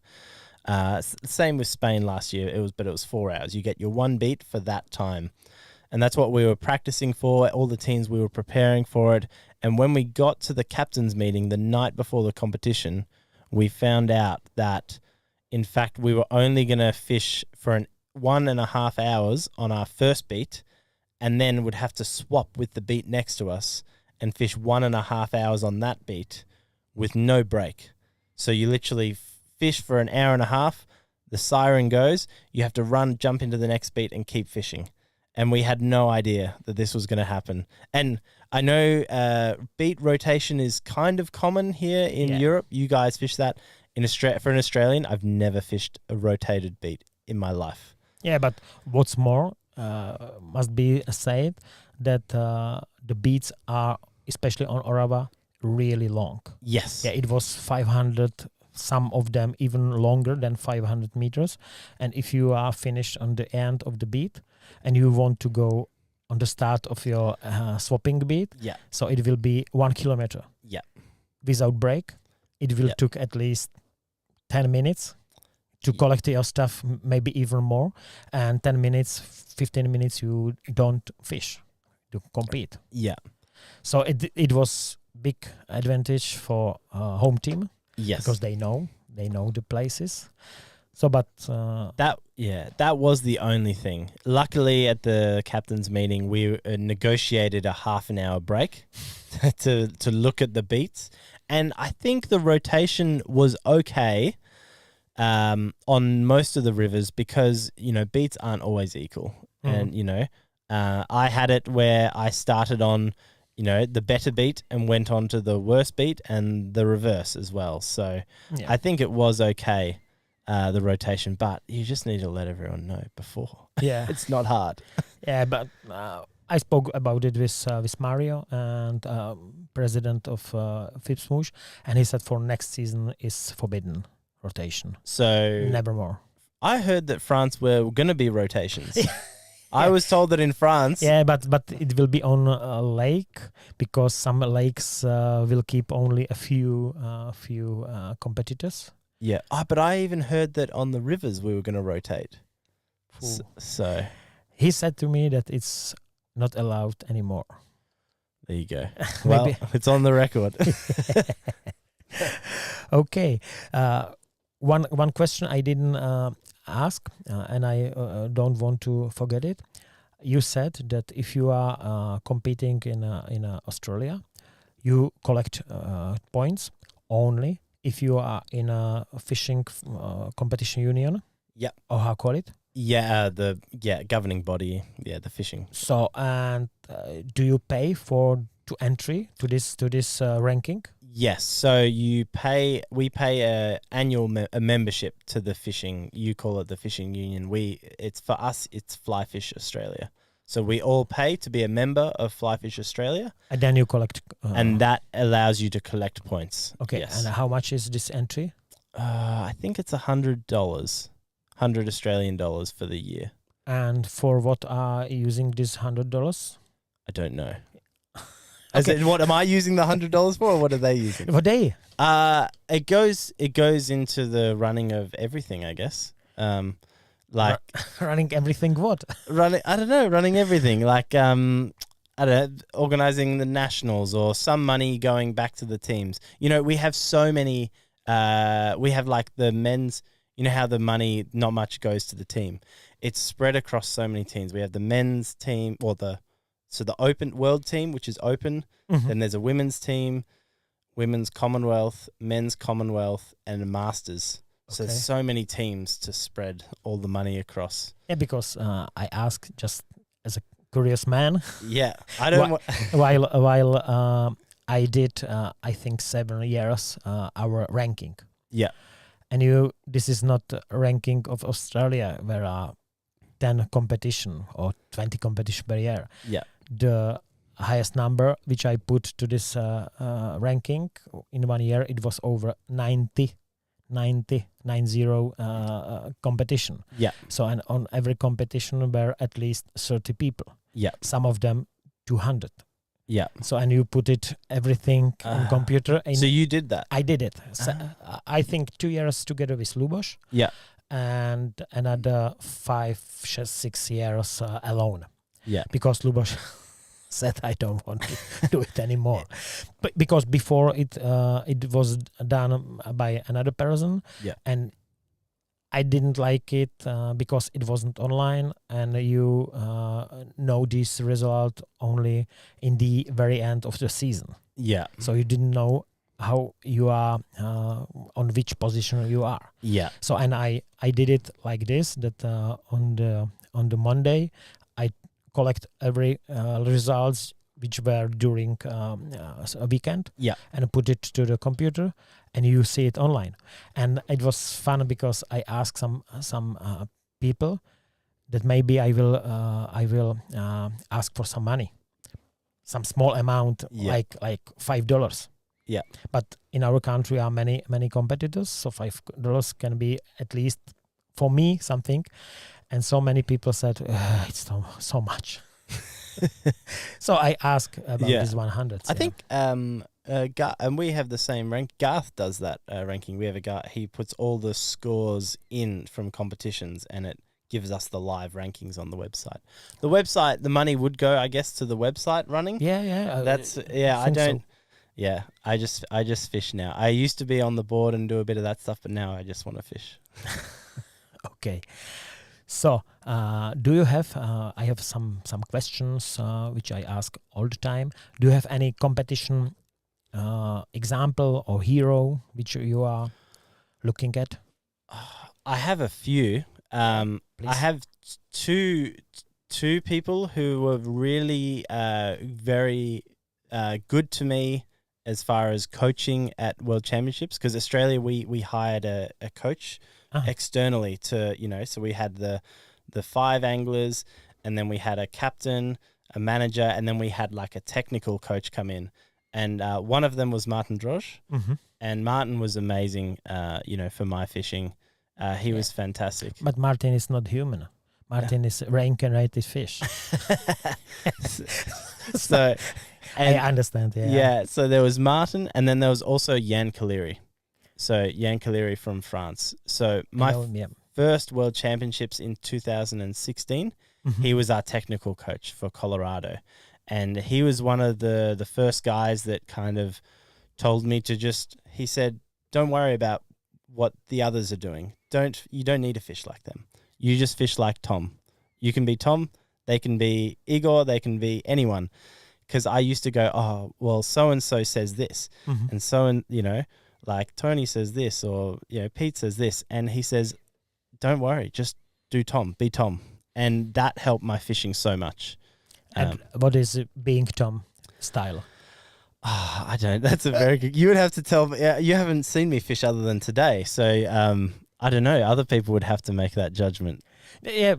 Same with Spain last year. It was 4 hours. You get your one beat for that time. And that's what we were practicing for. All the teams, we were preparing for it. And when we got to the captain's meeting the night before the competition, we found out that, in fact, we were only going to fish for 1.5 hours on our first beat, and then would have to swap with the beat next to us and fish 1.5 hours on that beat with no break. So you literally fish for an hour and a half, the siren goes, you have to run, jump into the next beat and keep fishing. And we had no idea that this was going to happen. And I know beat rotation is kind of common here in Europe. You guys fish that. For an Australian, I've never fished a rotated beat in my life. Yeah, but what's more, must be said that the beats are, especially on Orava, really long. Yes. Yeah, it was 500, some of them even longer than 500 meters. And if you are finished on the end of the beat and you want to go on the start of your swapping beat, so it will be 1 kilometer. Yeah. Without break. It will took at least 10 minutes to collect your stuff, maybe even more. And 10 minutes, 15 minutes, you don't fish to compete. Yeah. So it was big advantage for home team. Yes. Because they know the places. So, but that was the only thing. Luckily, at the captain's meeting, we negotiated a half an hour break to look at the beats, and I think the rotation was okay on most of the rivers, because beats aren't always equal, and I had it where I started on the better beat and went on to the worst beat, and the reverse as well. So I think it was okay, the rotation, but you just need to let everyone know before. Yeah. It's not hard. Yeah, but I spoke about it with Mario, and president of FIPSMUJ, and he said for next season is forbidden rotation. So nevermore. I heard that France were going to be rotations. I was told that in France. Yeah, but it will be on a lake, because some lakes will keep only a few competitors. Yeah, but I even heard that on the rivers we were going to rotate. So he said to me that it's not allowed anymore. There you go. Well, it's on the record. Okay. One question I didn't ask, and I don't want to forget it. you said that if you are competing in Australia, you collect points only if you are in a fishing competition union. Yeah. Or how call it? Yeah, the governing body. Yeah, the fishing. So, and do you pay to entry to this ranking? Yes. So we pay a annual a membership to the fishing. You call it the fishing union. It's for us. It's Fly Fish Australia. So we all pay to be a member of Fly Fish Australia, And then you collect. and that allows you to collect points. Okay. Yes. And how much is this entry? I think it's $100, $100 for the year. And for what are you using this $100? I don't know. Okay. What am I using the $100 for, or what are they using? What day? It goes into the running of everything, I guess. Like Running everything. What? running everything. Like I don't know, organizing the nationals or some money going back to the teams. You know, we have so many. We have like the men's. You know how the money not much goes to the team. It's spread across so many teams. We have the men's team, or the open world team, which is open. Mhm. Then there's a women's team, women's Commonwealth, men's Commonwealth, and a Masters. So Okay. there's so many teams to spread all the money across. Yeah, because I ask just as a curious man. Yeah, I don't. while I did, I think 7 years our ranking. Yeah, And this is not a ranking of Australia where are 10 competition or 20 competition per year. yeah, The highest number which I put to this ranking in 1 year, it was over 90 competition. yeah, So and on every competition were at least 30 people. yeah, Some of them 200. yeah. So and you put it everything on computer. And So you did that? I did it. So, I think 2 years together with Lubos. Yeah, And another 5, 6 years alone. yeah, Because Lubos said I don't want to do it anymore. But because before it was done by another person. Yeah. And I didn't like it because it wasn't online, and you know this result only in the very end of the season. yeah, So you didn't know how you are, on which position you are. yeah, So and I did it like this, that on the Monday I collect every results which were during a weekend. Yeah. And put it to the computer, and you see it online. And it was fun because I asked some people that maybe I will ask for some money, some small amount, Yeah. like $5. Yeah. But in our country are many competitors, so $5 can be at least for me something. And so many people said it's so much. So I asked about Yeah. this 100. I think and we have the same rank. Garth does that ranking. We have a guy. He puts all the scores in from competitions, and it gives us the live rankings on the website. The website, the money would go, I guess, to the website running. Yeah. That's I think so. don't. Yeah, I just fish now. I used to be on the board and do a bit of that stuff, but now I just want to fish. Okay. So, do you have? I have some questions which I ask all the time. Do you have any competition example or hero which you are looking at? I have a few. I Please. have two people who were really very good to me as far as coaching at World Championships, because Australia we hired a coach externally to, so we had the 5 anglers, and then we had a captain, a manager, and then we had like a technical coach come in, and one of them was Martin Drosch, and Martin was amazing for my fishing. He was fantastic. But Martin is not human. Martin is reincarnated fish. So I understand. yeah, so there was Martin, and then there was also Jan Kaleri. So Jan Kaleri from France. So my first World Championships in 2016, he was our technical coach for Colorado. And he was one of the first guys that kind of told me to he said, don't worry about what the others are doing. You don't need to fish like them. You just fish like Tom. You can be Tom, They can be Igor, they can be anyone. Because I used to go, oh, well, so-and-so says this. Mhm. And so, and like Tony says this, or, Pete says this. And he says, don't worry, just do Tom, be Tom. And that helped my fishing so much. And what is it being Tom style? I don't. That's a very good. You would have to tell me. You haven't seen me fish other than today, so I don't know. Other people would have to make that judgment. Yeah,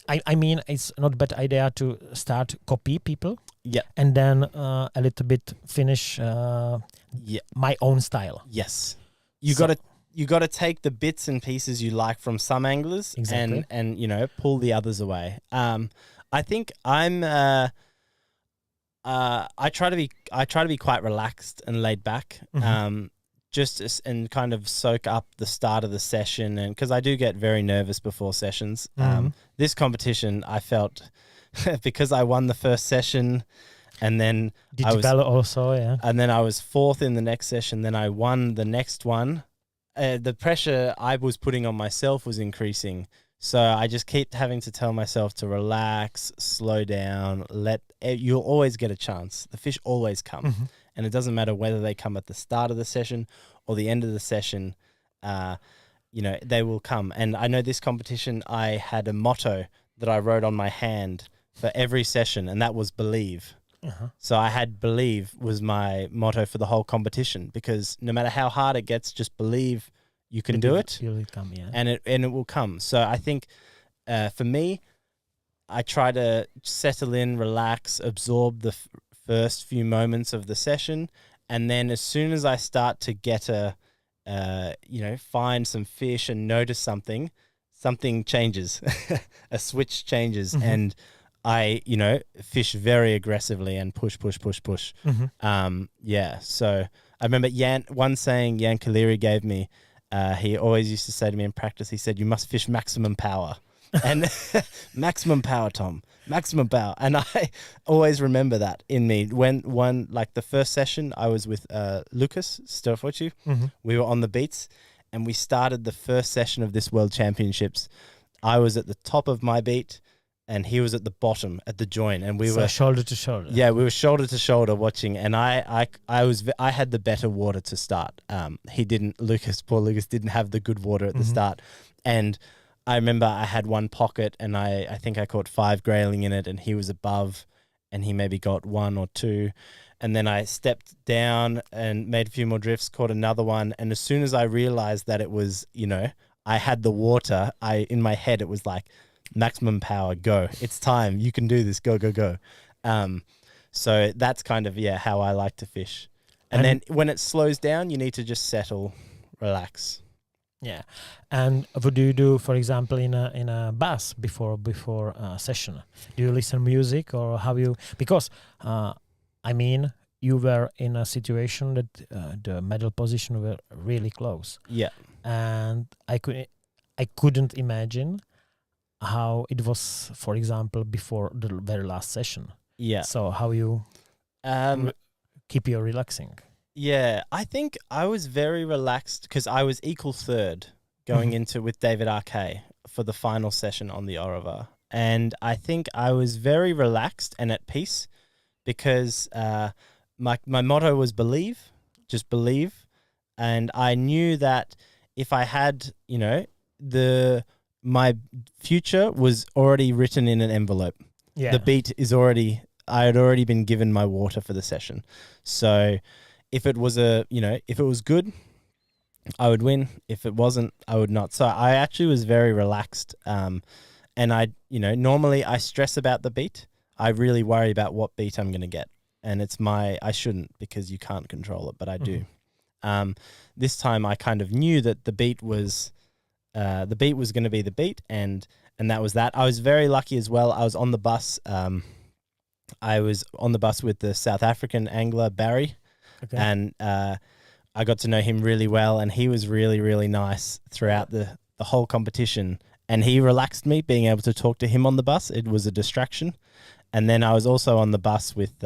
I mean, it's not a bad idea to start copy people. Yeah. And then a little bit finish my own style. Yes. You gotta take the bits and pieces you like from some anglers, Exactly. and pull the others away. I think I'm. I try to be quite relaxed and laid back. And kind of soak up the start of the session, and because I do get very nervous before sessions. This competition, I felt because I won the first session, and then also, yeah. And then I was fourth in the next session. Then I won the next one. The pressure I was putting on myself was increasing. So I just keep having to tell myself to relax, slow down, you'll always get a chance. The fish always come. And it doesn't matter whether they come at the start of the session or the end of the session, they will come. And I know this competition, I had a motto that I wrote on my hand for every session, and that was believe. So I had believe was my motto for the whole competition, because no matter how hard it gets, just believe you can do it, come, yeah. and it will come. So I think for me, I try to settle in, relax, absorb the first few moments of the session, and then as soon as I start to get find some fish and notice something changes, a switch changes, and I fish very aggressively and push. So I remember one saying Jan Kaleri gave me. He always used to say to me in practice, he said, you must fish maximum power. And maximum power, Tom, maximum power. And I always remember that in me. When the first session, I was with Lucas Sturfochu. We were on the beats, and we started the first session of this World Championships. I was at the top of my beat, and he was at the bottom at the join, and we were shoulder to shoulder. Yeah, we were shoulder to shoulder watching, and I had the better water to start. He didn't. Poor Lucas didn't have the good water at the start, and I remember I had one pocket, and I think I caught 5 grayling in it, and he was above, and he maybe got 1 or 2, and then I stepped down and made a few more drifts, caught another one, and as soon as I realized that it was, I had the water, in my head it was like, maximum power, go. It's time. You can do this. Go, go, go. So that's kind of, how I like to fish. And then when it slows down, you need to just settle, relax. Yeah. And what do you do, for example, in a bus before a session? Do you listen music, or have you? Because you were in a situation that the medal position were really close. Yeah. And I couldn't imagine how it was, for example, before the very last session. Yeah. So how you keep you relaxing? Yeah, I think I was very relaxed because I was equal third going into with David RK for the final session on the Orava. And I think I was very relaxed and at peace because my motto was believe, just believe. And I knew that if I had, my future was already written in an envelope. Yeah. The beat is I had already been given my water for the session. So if it was if it was good, I would win. If it wasn't, I would not. So I actually was very relaxed. And I, normally I stress about the beat. I really worry about what beat I'm going to get. And I shouldn't, because you can't control it, but I do. This time I kind of knew that the beat was going to be the beat, and that was that. I was very lucky as well. I was on the bus. I was on the bus with the South African angler Barry, and I got to know him really well, and he was really, really nice throughout the whole competition. And he relaxed me being able to talk to him on the bus. It was a distraction. And then I was also on the bus with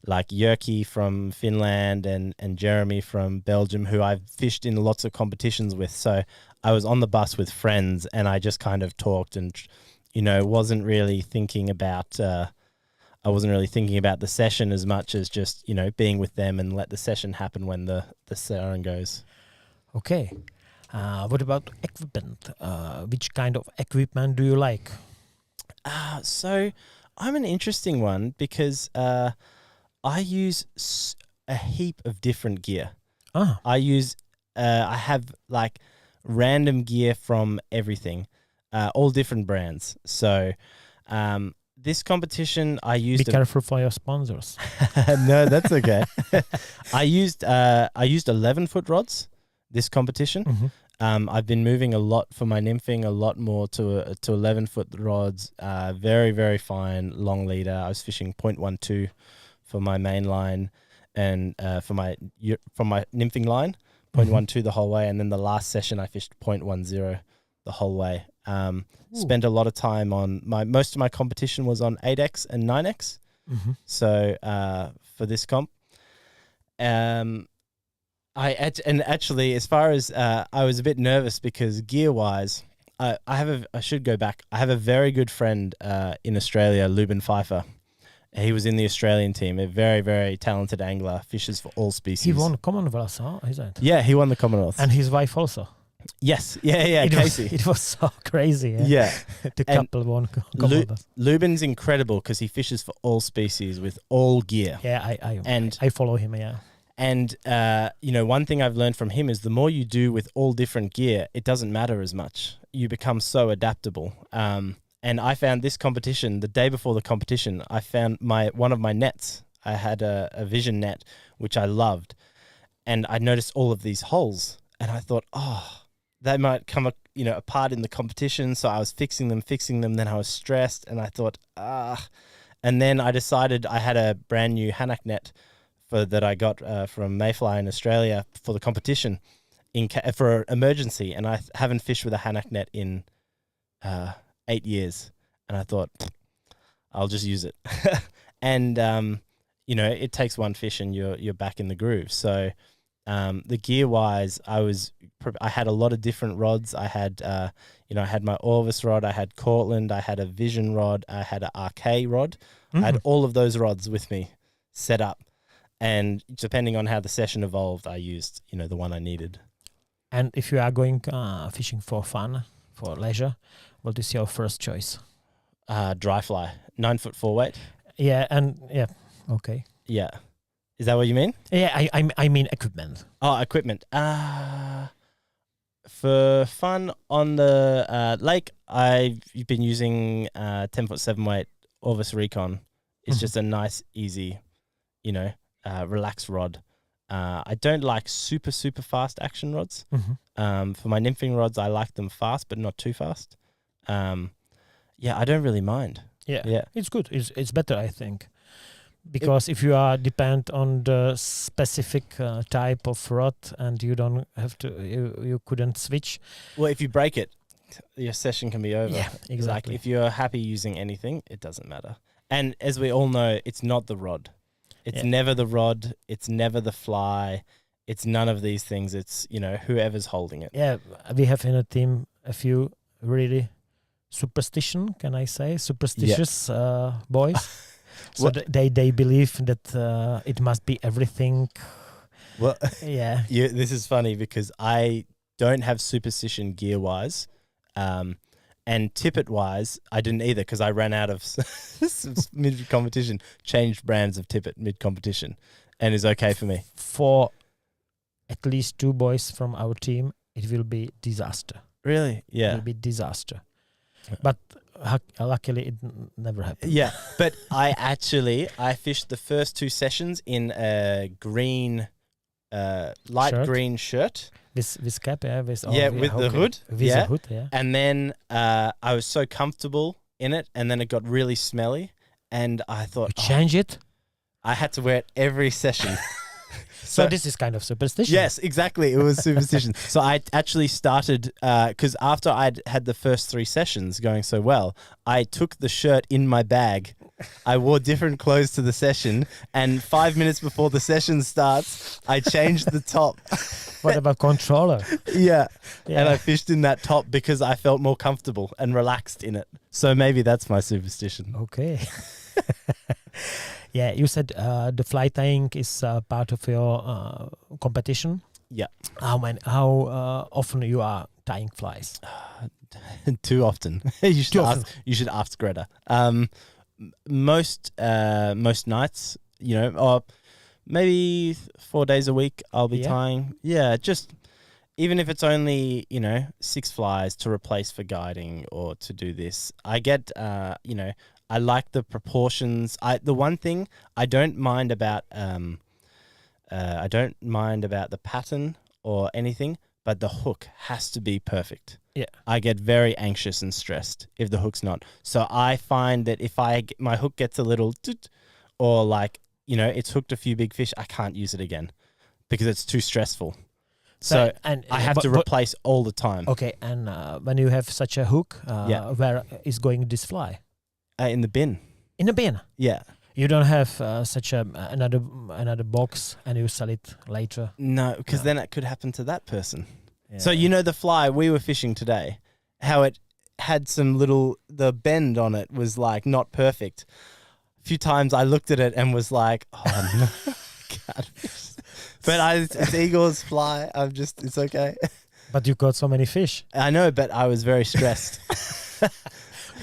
Jyrki from Finland and Jeremy from Belgium, who I've fished in lots of competitions with. So I was on the bus with friends, and I just kind of talked and wasn't really thinking about. I wasn't really thinking about the session as much as just being with them and let the session happen when the siren goes. Okay. What about equipment? Which kind of equipment do you like? So I'm an interesting one because I use a heap of different gear. I have like random gear from everything, all different brands. So this competition I used. Be careful for your sponsors. No, that's okay. I used 11-foot rods this competition. Mm-hmm. I've been moving a lot for my nymphing, a lot more to 11-foot rods. Very, very fine long leader. I was fishing 0.12 for my main line, and from my nymphing line, 0.12 the whole way. And then the last session I fished 0.10 the whole way. Spent a lot of time on most of my competition was on 8X and 9X. Mm-hmm. So for this comp, actually, as far as I was a bit nervous because gear wise, I should go back. I have a very good friend in Australia, Lubin Pfeiffer. He was in the Australian team, a very, very talented angler, fishes for all species. He won Commonwealth, huh? Is that? Yeah, he won the Commonwealth. And his wife also. Yes, yeah, Casey. It was so crazy. Yeah. The couple won Commonwealth. Lubin's incredible because he fishes for all species with all gear. Yeah, I follow him, yeah. And, one thing I've learned from him is the more you do with all different gear, it doesn't matter as much. You become so adaptable. And I found this competition, the day before the competition, I found one of my nets. I had a vision net, which I loved. And I noticed all of these holes. And I thought, they might come apart in the competition. So I was fixing them. Then I was stressed. And I thought, And then I decided I had a brand new Hanak net that I got from Mayfly in Australia for the competition for emergency, and I haven't fished with a Hanak net in 8 years, and I thought I'll just use it. And it takes one fish and you're back in the groove. So the gear wise, I had a lot of different rods. I had I had my Orvis rod, I had Cortland, I had a Vision rod, I had an RK rod. I had all of those rods with me set up. And depending on how the session evolved, I used, the one I needed. And if you are going fishing for fun, for leisure, what is your first choice? Dry fly, 9-foot 4-weight. Yeah, okay. Yeah. Is that what you mean? Yeah, I mean equipment. Oh, equipment. For fun on the lake, I've been using 10-foot 7-weight Orvis Recon. It's just a nice, easy, relaxed rod. I don't like super, super fast action rods. For my nymphing rods, I like them fast, but not too fast. I don't really mind. Yeah. It's good. It's better, I think. Because if you are depend on the specific type of rod and you don't have to, you couldn't switch. Well, if you break it, your session can be over. Yeah, exactly. Like if you're happy using anything, it doesn't matter. And as we all know, it's not the rod. It's never the rod. It's never the fly. It's none of these things. It's, whoever's holding it. Yeah, we have in a team a few really superstitious boys. So they believe that it must be everything. Well, yeah. This is funny because I don't have superstition gear-wise. And tippet-wise, I didn't either because I ran out of mid-competition, changed brands of tippet mid-competition, and is okay for me. For at least 2 boys from our team, it will be disaster. Really? Yeah. It will be disaster. But luckily, it never happened. Yeah, but I fished the first 2 sessions in a green, light green shirt. With cap, with the hood. With the hood, yeah. And then I was so comfortable in it, and then it got really smelly, and I thought, you change it? I had to wear it every session. So this is kind of superstition. Yes, exactly. It was superstition. So I actually started, because after I'd had the first 3 sessions going so well, I took the shirt in my bag I wore different clothes to the session, and 5 minutes before the session starts, I changed the top. What about controller? Yeah. Yeah. And I fished in that top because I felt more comfortable and relaxed in it. So maybe that's my superstition. Okay. Yeah, you said the fly tying is part of your competition. Yeah. How often you are tying flies? Too often. You should ask Greta. Most nights, or maybe 4 days a week, I'll be tying. Yeah, just even if it's only 6 flies to replace for guiding or to do this. I get I like the proportions. The one thing I don't mind about the pattern or anything, but the hook has to be perfect. Yeah. I get very anxious and stressed if the hook's not. So I find that if my hook gets a little or it's hooked a few big fish, I can't use it again because it's too stressful. So I have to replace all the time. Okay, and when you have such a hook, where is going this fly? In the bin. In the bin? Yeah. You don't have such another box and you sell it later? No, because then it could happen to that person. Yeah. So the fly we were fishing today, how it had the bend on it was not perfect. A few times I looked at it and was like, oh no, God. But it's Igor's fly. It's okay. But you caught so many fish. I know, but I was very stressed.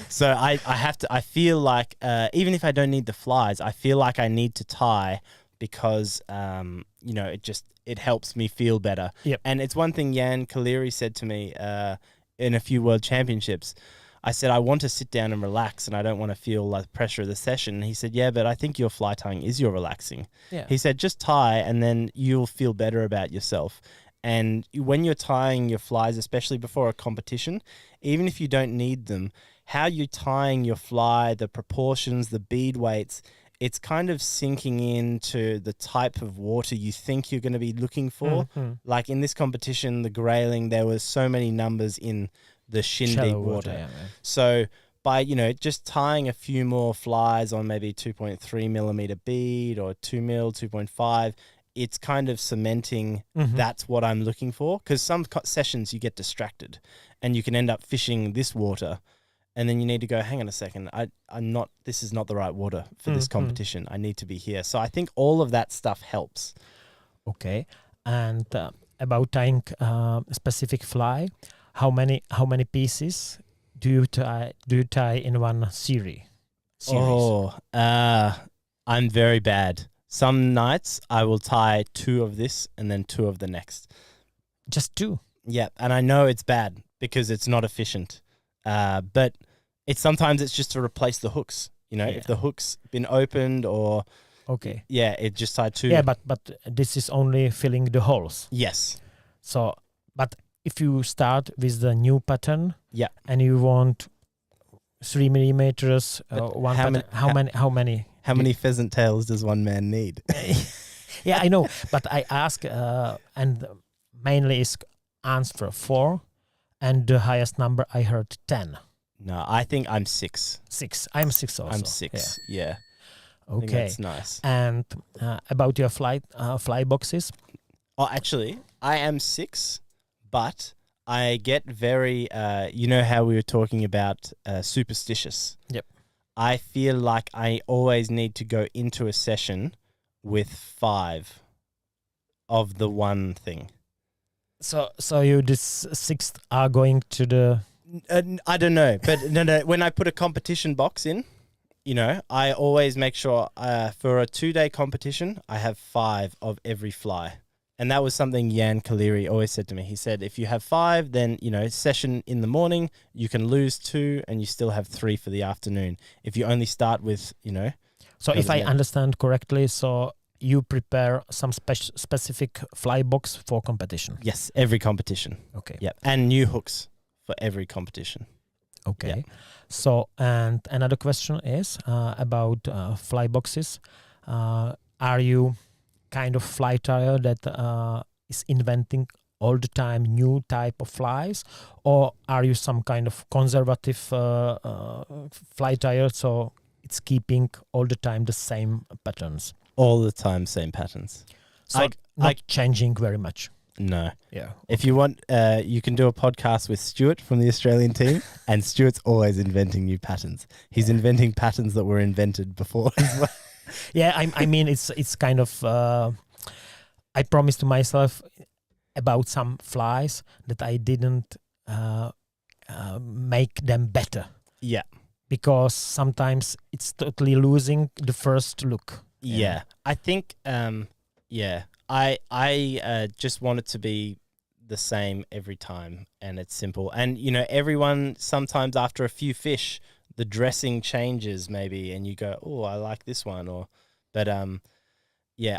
So I feel like even if I don't need the flies, I feel like I need to tie because it helps me feel better. Yep. And it's one thing Jan Kaleri said to me in a few World Championships. I said, I want to sit down and relax and I don't want to feel like the pressure of the session. And he said, yeah, but I think your fly tying is your relaxing. Yeah. He said, just tie and then you'll feel better about yourself. And when you're tying your flies, especially before a competition, even if you don't need them, how you're tying your fly, the proportions, the bead weights, it's kind of sinking into the type of water you think you're going to be looking for. Mm-hmm. Like in this competition, the grayling, there was so many numbers in the shin deep water. Yeah, so by, just tying a few more flies on maybe 2.3 millimeter bead or 2 mil, 2.5, it's kind of cementing that's what I'm looking for. Because some sessions you get distracted and you can end up fishing this water and then you need to go, hang on a second, this is not the right water for this competition. I need to be here. So I think all of that stuff helps. Okay. And about tying a specific fly, how many pieces do you tie in one series? Oh, I'm very bad. Some nights I will tie 2 of this and then 2 of the next. Just 2? Yeah, and I know it's bad because it's not efficient. But sometimes it's just to replace the hooks. If the hook's been opened or it just tied 2. Yeah, but this is only filling the holes. Yes. So, but if you start with the new pattern, and you want 3 millimeters, how many? How many pheasant tails does one man need? Yeah, I know, but I ask, and mainly is answer 4, and the highest number I heard 10. No, I think I'm 6. 6. I'm 6 also. I'm 6. Yeah. Okay, that's nice. And about your fly boxes? Oh, actually, I am 6, but I get very. How we were talking about superstitious. Yep. I feel like I always need to go into a session with 5 of the one thing. So you this 6th are going to the. I don't know, but no. When I put a competition box in, I always make sure for a 2-day competition, I have 5 of every fly. And that was something Jan Kaleri always said to me. He said, if you have 5, then, session in the morning, you can lose 2 and you still have 3 for the afternoon. If you only start with, So if I understand correctly, so you prepare some specific fly box for competition? Yes, every competition. Okay. Yep. And new hooks for every competition. Okay. Yep. So, and another question is about fly boxes. Are you kind of fly tyer that is inventing all the time new type of flies, or are you some kind of conservative fly tyer, so it's keeping all the time the same patterns. All the time, same patterns. So not changing very much. No. Yeah. If you want, you can do a podcast with Stuart from the Australian team, and Stuart's always inventing new patterns. He's inventing patterns that were invented before as well. Yeah, I mean, it's kind of. I promised to myself about some flies that I didn't make them better. Yeah. Because sometimes it's totally losing the first look. Yeah. I think, I just want it to be the same every time, and it's simple. And, everyone, sometimes after a few fish, the dressing changes maybe, and you go, oh, I like this one. But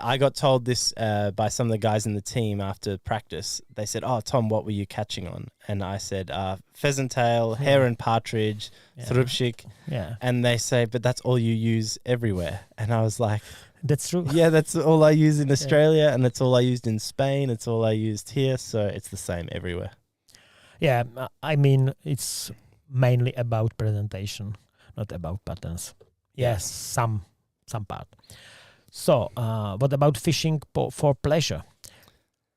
I got told this by some of the guys in the team after practice. They said, oh, Tom, what were you catching on? And I said, pheasant tail, hare and partridge, thrupshik. Yeah. And they say, but that's all you use everywhere. And I was like, that's true. Yeah, that's all I use in Australia, and it's all I used in Spain. It's all I used here, so it's the same everywhere. Yeah, I mean, it's mainly about presentation, not about patterns. Yes, some part. So, what about fishing for pleasure?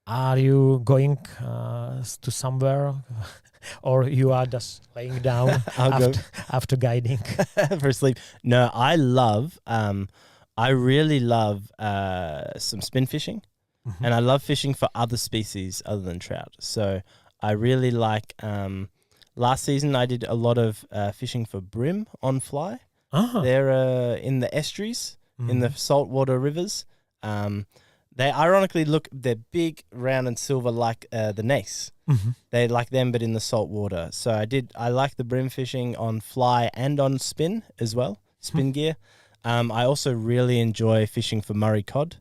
Are you going to somewhere, or you are just laying down after guiding for sleep? No, I really love some spin fishing, and I love fishing for other species other than trout. So I really like, last season I did a lot of fishing for brim on fly. They're in the estuaries, in the saltwater rivers. They ironically they're big, round and silver like the nace. They're like them but in the salt water. So I like the brim fishing on fly and on spin as well, spin gear. I also really enjoy fishing for Murray cod.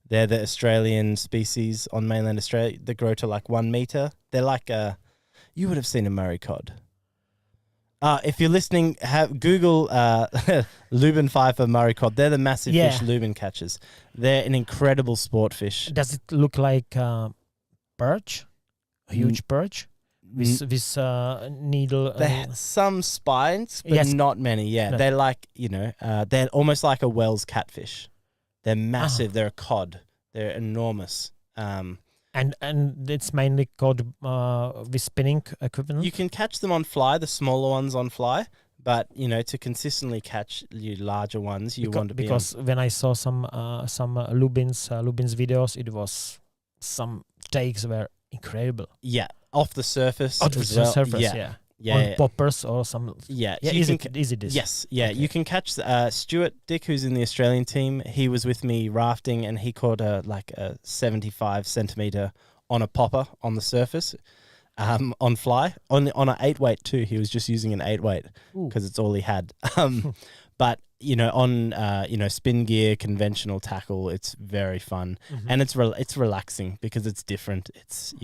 They're the Australian species on mainland Australia. They grow to like 1 meter. They're like you would have seen a Murray cod. If you're listening, Google Lubin Pfeiffer Murray cod. They're the massive fish Lubin catches. They're an incredible sport fish. Does it look like perch? A huge perch? With needle. They have some spines, but not many. Yeah, No. they're like they're almost like a Wells catfish. They're massive. They're a cod. They're enormous. And it's mainly caught with spinning equipment. You can catch them on fly, the smaller ones on fly, but to consistently catch the larger ones, you want to be because when I saw some Lubin's videos, it was some takes were incredible. Yeah. Off the surface. Off the surface, yeah. On poppers or some. Yeah. Yeah, so easy this. Yes. Yeah. Okay. You can catch Stuart Dick, who's in the Australian team. He was with me rafting, and he caught a 75 centimeter on a popper on the surface, on fly, on an 8-weight too. He was just using an 8-weight because it's all he had. But on spin gear, conventional tackle, it's very fun, and it's relaxing because it's different. It's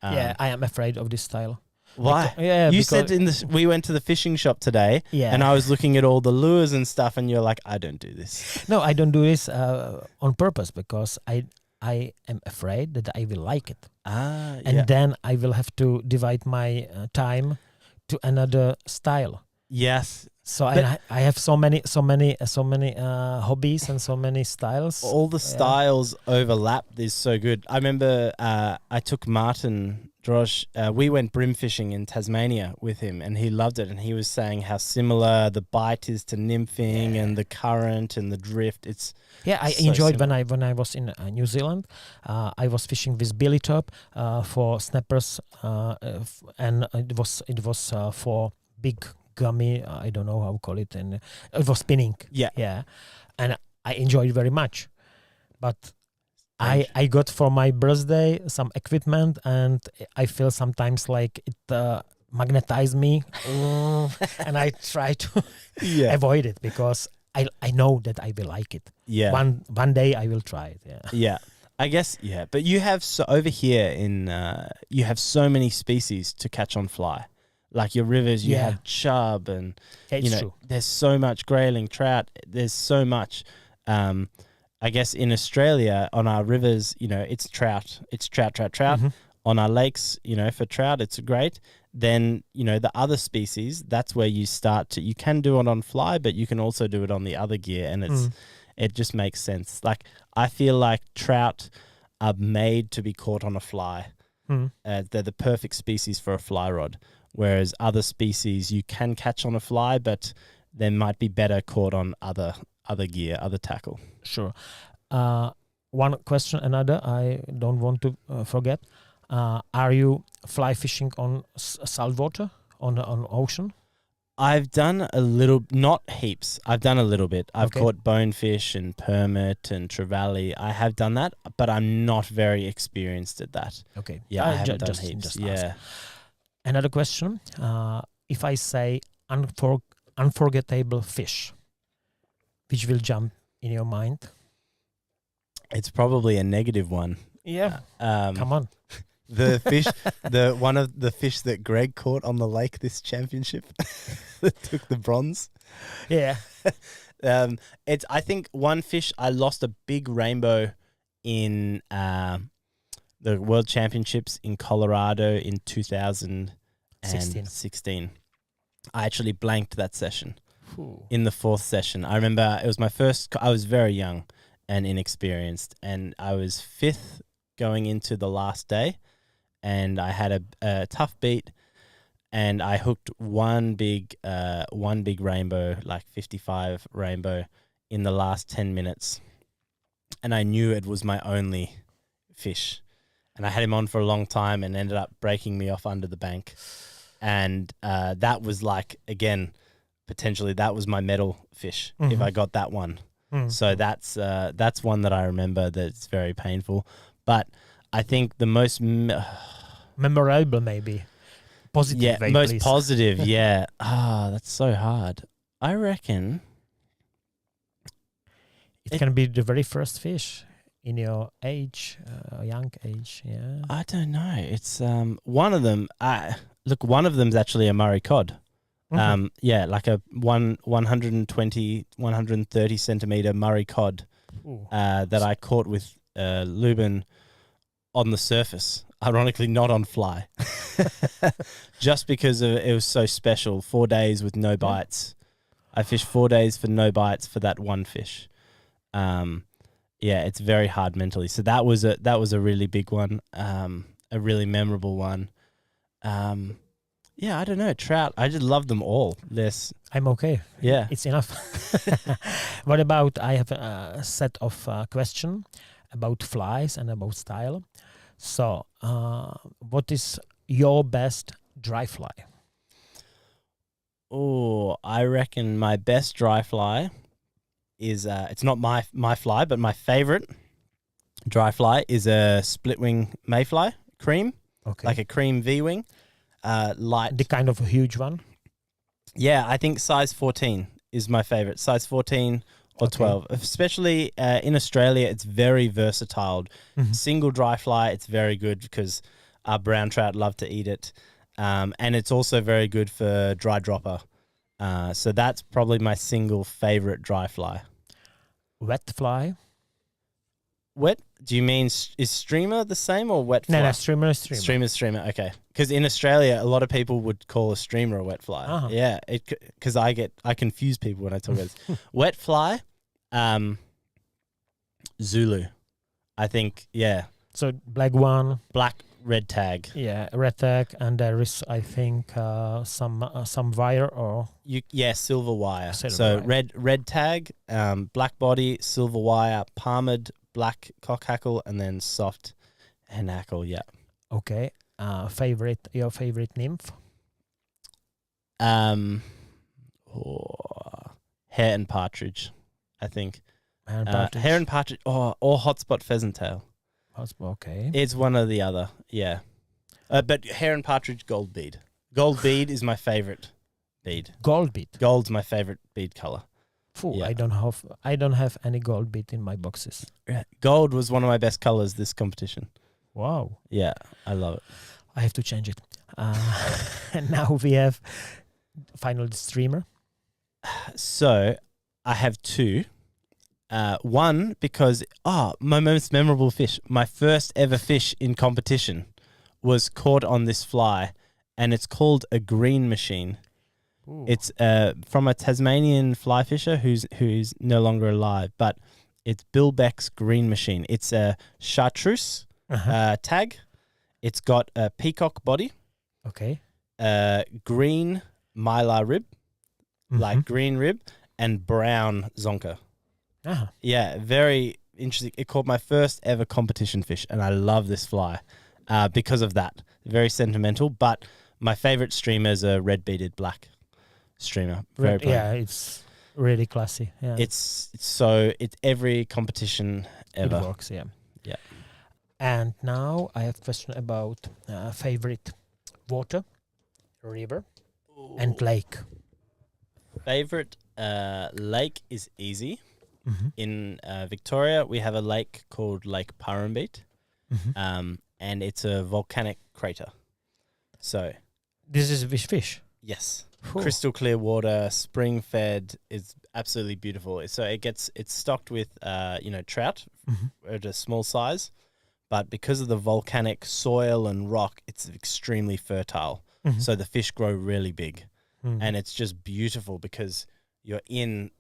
I am afraid of this style. Why? You said we went to the fishing shop today, and I was looking at all the lures and stuff, and you're like, I don't do this. No, I don't do this on purpose because I am afraid that I will like it, and then I will have to divide my time to another style. Yes. So I have so many hobbies and so many styles. All the styles overlap is so good. I remember I took Martin Drosh. We went brim fishing in Tasmania with him, and he loved it. And he was saying how similar the bite is to nymphing and the current and the drift. I enjoyed when I was in New Zealand. I was fishing with billy top for snappers, and it was for big gummy, I don't know how to call it, and it was spinning. Yeah, and I enjoyed it very much. But I got for my birthday some equipment, and I feel sometimes like it magnetized me, and I try to avoid it because I know that I will like it. Yeah, one day I will try it. Yeah. I guess but you have over here in you have so many species to catch on fly. Like your rivers, you have chub, and true. There's so much grayling, trout. There's so much. I guess in Australia on our rivers, it's trout. It's trout. on our lakes, for trout, it's great. Then, the other species, that's where you you can do it on fly, but you can also do it on the other gear. And it just makes sense. Like, I feel like trout are made to be caught on a fly. They're the perfect species for a fly rod. Whereas other species you can catch on a fly, but they might be better caught on other gear, other tackle. Sure. One question, another I don't want to forget. Are you fly fishing on saltwater, on ocean? I've done a little, not heaps. I've done a little bit. I've Okay. caught bonefish and permit and trevally. I have done that, but I'm not very experienced at that. Okay. Yeah, I haven't done heaps. Just Yeah. ask. Another question. If I say unforgettable fish, which will jump in your mind? It's probably a negative one. Yeah. Come on. The fish, one of the fish that Greg caught on the lake this championship that took the bronze. Yeah. I think one fish, I lost a big rainbow in the World Championships in Colorado in 2016. I actually blanked that session. Ooh. In the fourth session. I remember it was my first, I was very young and inexperienced, and I was fifth going into the last day, and I had a tough beat, and I hooked one big rainbow, like 55 rainbow, in the last 10 minutes, and I knew it was my only fish, and I had him on for a long time and ended up breaking me off under the bank, and that was like, again, potentially that was my medal fish if I got that one. So that's one that I remember that's very painful. But I think the most memorable, maybe positive. Yeah, way, most please. positive. Yeah. That's so hard. I reckon It can be the very first fish in your age, young age. Yeah. I don't know. It's one of them. One of them's actually a Murray cod. Yeah, like a 120, 130 centimeter Murray cod that I caught with lubin on the surface. Ironically, not on fly, just because it was so special. 4 days with no bites. I fished 4 days for no bites for that one fish. Yeah, it's very hard mentally. So that was a really big one, a really memorable one. Yeah, I don't know, trout. I just love them all. I'm okay. Yeah, It's enough. What about, I have a set of question about flies and about style. So, what is your best dry fly? Oh, I reckon my best dry fly is it's not my fly, but my favorite dry fly is a split wing mayfly cream, Okay. like a cream V wing, light. The kind of a huge one. Yeah, I think size 14 is my favorite. Size 14 or Okay. 12. Especially in Australia, it's very versatile. Single dry fly, it's very good because our brown trout love to eat it. And it's also very good for dry dropper. So that's probably my single favorite dry fly. Wet fly. Wet? Do you mean, is streamer the same or wet fly? No, streamer. Streamer. Okay. Because in Australia, a lot of people would call a streamer a wet fly. Uh-huh. Yeah, because I confuse people when I talk about this. Wet fly, Zulu. I think, yeah. So black one. Black red tag. Yeah, red tag, and there is, I think, some wire or Silver wire. Silver So wire. red tag, black body, silver wire, palmed, black cock hackle, and then soft hen hackle. Yeah. okay. Your favorite nymph? Hare and partridge, I think. And partridge. Hare and partridge, or hotspot pheasant tail. Okay. It's one or the other, yeah. But hare and partridge, gold bead. Gold bead is my favorite bead. Gold bead. Gold's my favorite bead color. Phew, Yeah. I don't have any gold bead in my boxes. Gold was one of my best colors this competition. Wow. Yeah, I love it. I have to change it. And now we have finally the streamer. So I have two. One, because my most memorable fish, my first ever fish in competition was caught on this fly, and it's called a green machine. Ooh. It's from a Tasmanian fly fisher who's no longer alive, but it's Bill Beck's green machine. It's a chartreuse tag. It's got a peacock body, Okay. green mylar rib, like Mhm. green rib, and brown zonka. Ah, Yeah, very interesting. It caught my first ever competition fish, and I love this fly because of that. Very sentimental, but my favorite streamer is a red-beaded black streamer. Very plain. yeah, it's really classy. Yeah, It's every competition it ever. works. Yeah. Yeah. And now I have a question about favorite water, river, and lake. Favorite lake is easy. Mhm. In Victoria, we have a lake called Lake Purrumbete, Mhm. and it's a volcanic crater. So, This is fish. yes, Phew. crystal clear water, spring fed. It's absolutely beautiful. So it's stocked with trout Mhm. at a small size, but because of the volcanic soil and rock, it's extremely fertile. Mhm. So the fish grow really big. Mhm. And it's just beautiful because you're in,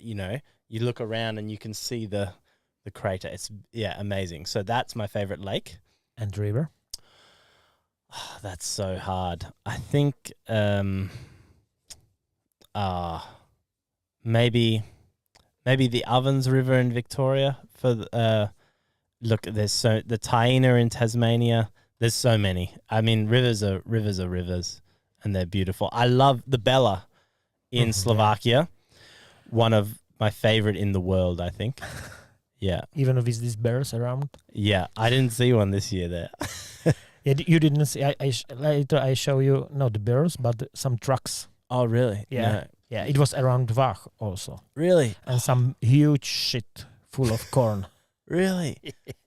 you look around and you can see the crater. It's amazing. So that's my favorite lake. And river. That's so hard. I think maybe the Ovens River in Victoria for look, there's the Taina in Tasmania. There's so many. I mean, rivers are rivers, and they're beautiful. I love the Bella in Slovakia. One of my favorite in the world, I think. Yeah. Even with these bears around. Yeah, I didn't see one this year there. Yeah, you didn't see. Later I show you not the bears, but some trucks. Oh, really? Yeah. No. Yeah, it was around Vach also, Really? and some huge shit full of corn. Really?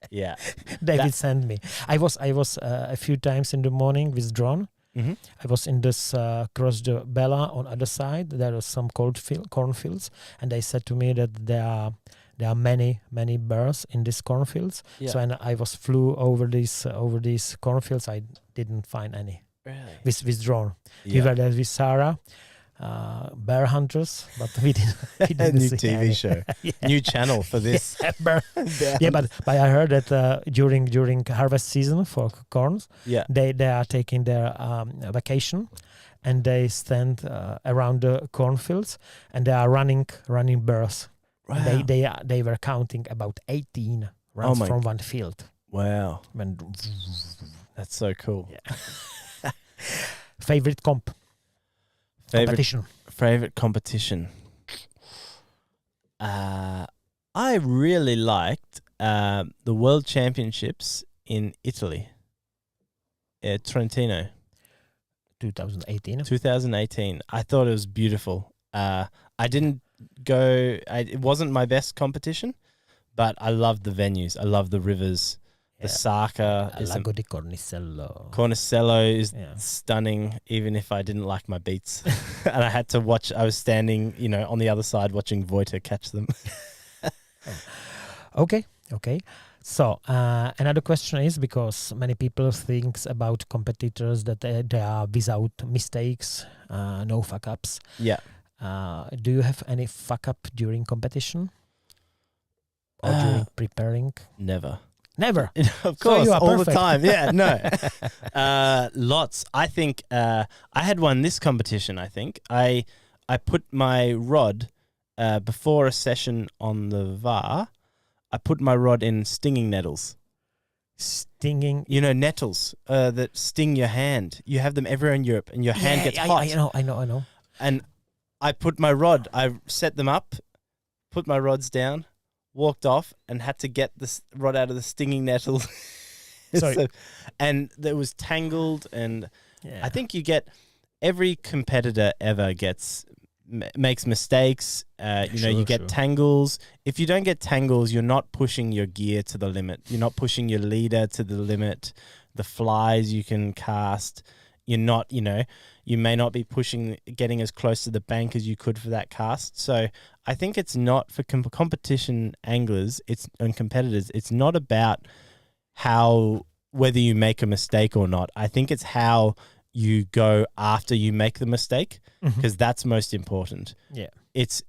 Yeah. David sent me. I was a few times in the morning with drone. Mm-hmm. I was in this across the Bella on other side. There are some cornfields, and they said to me that there are many bears in these cornfields. Yeah. So when I flew over these cornfields, I didn't find any Really? with drone. We Yeah. were there with Sarah, bear hunters, but we didn't New see TV any. show. Yeah. New channel for this. Yeah, but I heard that during harvest season for corns, Yeah. they are taking their vacation, and they stand around the cornfields, and they are running bears. Wow. And they were counting about 18 runs from one field. Wow. When That's so cool. Yeah. Favorite competition. Favorite competition. I really liked the World Championships in Italy. Trentino. 2018. 2018. I thought it was beautiful. I didn't go. It wasn't my best competition, but I loved the venues. I loved the rivers. The Saka. Lago di Cornicello. Cornicello is Yeah. stunning, even if I didn't like my beats. And I had to watch. I was standing, on the other side watching Voita catch them. Okay. So another question is, because many people think about competitors that they are without mistakes, no fuck ups. Yeah. Do you have any fuck up during competition or during preparing? Never. Never. Of So course, you are all the perfect. time. Yeah, no. Lots. I think I had one this competition. I think I put my rod before a session on the VAR. I put my rod in stinging nettles. Stinging. Nettles that sting your hand. You have them everywhere in Europe, and your hand gets hot. I know. And I put my rod. I set them up, put my rods down, walked off, and had to get this rod out of the stinging nettle. Sorry. And it was tangled, and Yeah. I think every competitor ever makes mistakes. You get Sure. tangles. If you don't get tangles, you're not pushing your gear to the limit. You're not pushing your leader to the limit. The flies you can cast. You're not, you may not be getting as close to the bank as you could for that cast. So I think it's not for competition anglers, and competitors. It's not about how whether you make a mistake or not. I think it's how you go after you make the mistake, because that's most important. Yeah. It's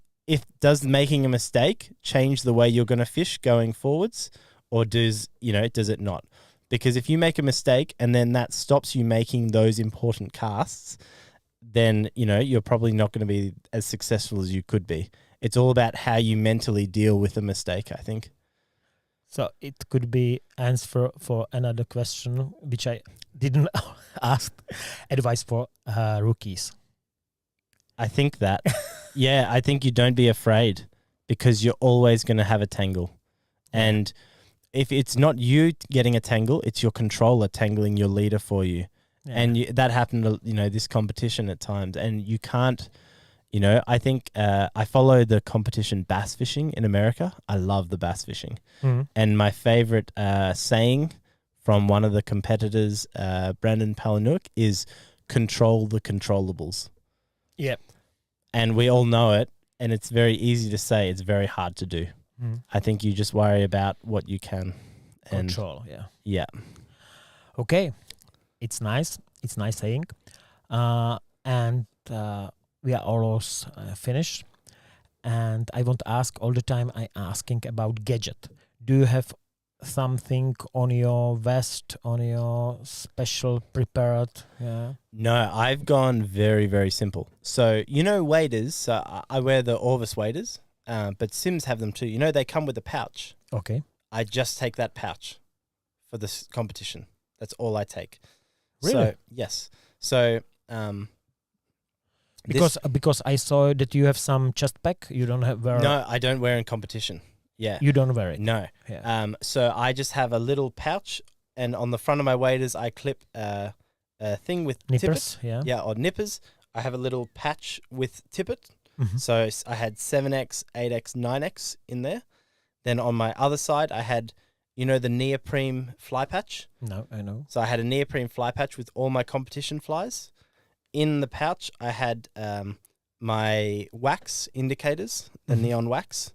does making a mistake change the way you're going to fish going forwards, or does it not? Because if you make a mistake and then that stops you making those important casts, then you're probably not going to be as successful as you could be. It's all about how you mentally deal with a mistake, I think. So it could be answer for another question, which I didn't ask. Advice for rookies. I think that, yeah, I think you don't be afraid, because you're always going to have a tangle. And if it's not you getting a tangle, it's your controller tangling your leader for you. Yeah. And that happened to, this competition at times. And you can't, I think I follow the competition bass fishing in America. I love the bass fishing. And my favorite saying from one of the competitors, Brandon Palanuk, is control the controllables. Yeah. And we all know it. And it's very easy to say. It's very hard to do. I think you just worry about what you can. Control, yeah. Yeah. Okay. It's nice. It's nice saying. And we are almost finished. And I want to ask all the time, I asking about gadget. Do you have something on your vest, on your special prepared? Yeah. No, I've gone very, very simple. So, waders. So I wear the Orvis waders, but Sims have them too. They come with a pouch. Okay. I just take that pouch for this competition. That's all I take. Really? So, yes. So, because I saw that you have some chest pack. You don't have wear. No, I don't wear in competition. Yeah. You don't wear it. No. Yeah. So I just have a little pouch, and on the front of my waders, I clip a thing with Nippers. tippet. Yeah. Or nippers. I have a little patch with tippet. So I had 7X, 8X, 9X in there. Then on my other side, I had, the neoprene fly patch. No, I know. So I had a neoprene fly patch with all my competition flies. In the pouch, I had my wax indicators, the neon wax,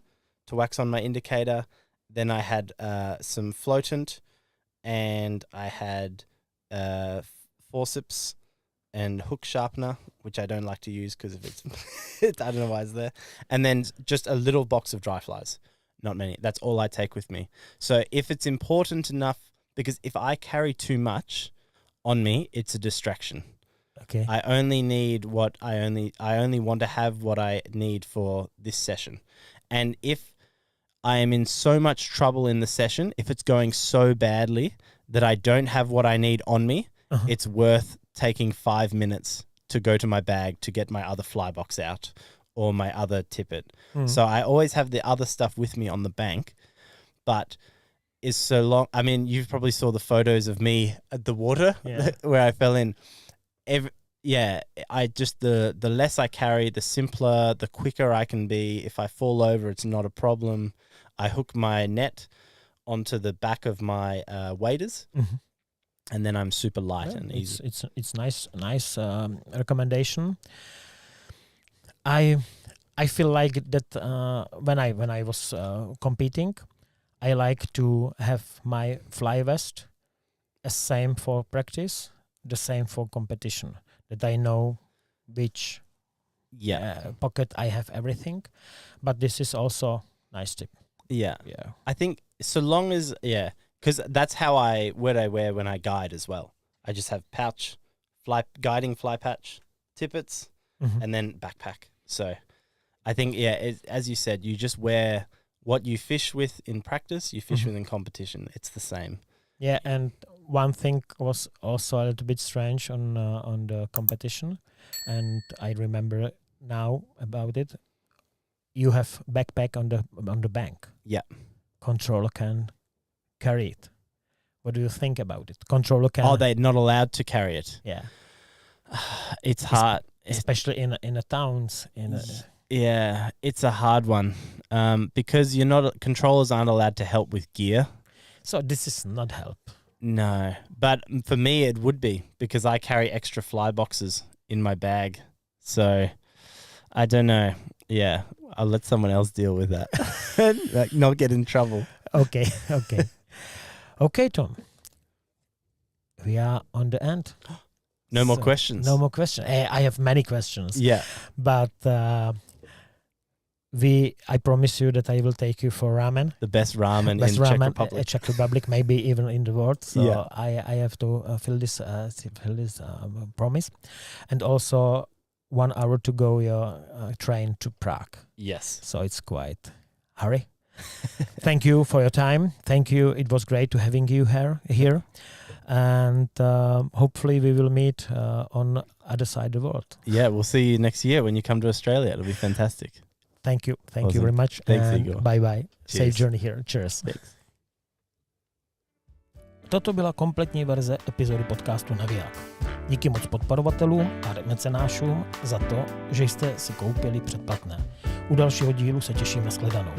to wax on my indicator. Then I had some floatant, and I had forceps and hook sharpener, which I don't like to use because of its I don't know why it's there. And then just a little box of dry flies. Not many. That's all I take with me. So if it's important enough, because if I carry too much on me, it's a distraction. Okay. I only need what I only want to have what I need for this session. And if I am in so much trouble in the session, if it's going so badly that I don't have what I need on me, it's worth taking 5 minutes to go to my bag to get my other fly box out or my other tippet. So I always have the other stuff with me on the bank, but is so long. I mean, you probably saw the photos of me at the water where I fell in. I just the less I carry, the simpler, the quicker I can be. If I fall over, it's not a problem. I hook my net onto the back of my waders, and then I'm super light and easy. It's nice recommendation. I feel like that when I was competing, I like to have my fly vest the same for practice, the same for competition. That I know which pocket I have everything, but this is also nice tip. Yeah. Yeah. I think so long as because that's what I wear when I guide as well. I just have pouch, guiding fly patch, tippets, and then backpack. So I think as you said, you just wear what you fish with in practice. You fish with in competition. It's the same. Yeah, and one thing was also a little bit strange on the competition, and I remember now about it. You have backpack on the bank. Yeah, controller can carry it. What do you think about it? Controller can. Oh, they're not allowed to carry it. Yeah, it's hard, especially in a towns. Yeah, it's a hard one because controllers aren't allowed to help with gear. So this is not help. No, but for me it would be because I carry extra fly boxes in my bag. So I don't know. Yeah, I'll let someone else deal with that. Like not get in trouble. Okay. Okay, Tom. we are on the end. No more questions. No more questions. I have many questions. Yeah. But I promise you that I will take you for ramen. The best ramen Best in ramen, Czech Republic. Czech Republic, maybe even in the world. So Yeah. I have to fill this promise. And also 1 hour to go your train to Prague. Yes. So it's quite hurry. Thank you for your time. Thank you. It was great to having you here. And hopefully we will meet on other side of the world. Yeah, we'll see you next year when you come to Australia. It'll be fantastic. Thank you. Thank Awesome. you very much. Thanks, and Igor. bye. Safe Cheers. journey here. Cheers. Thanks. Toto byla kompletní verze epizody podcastu Naviják. Díky moc podporovatelům a mecenášům za to, že jste si koupili předplatné. U dalšího dílu se těšíme, shledanou.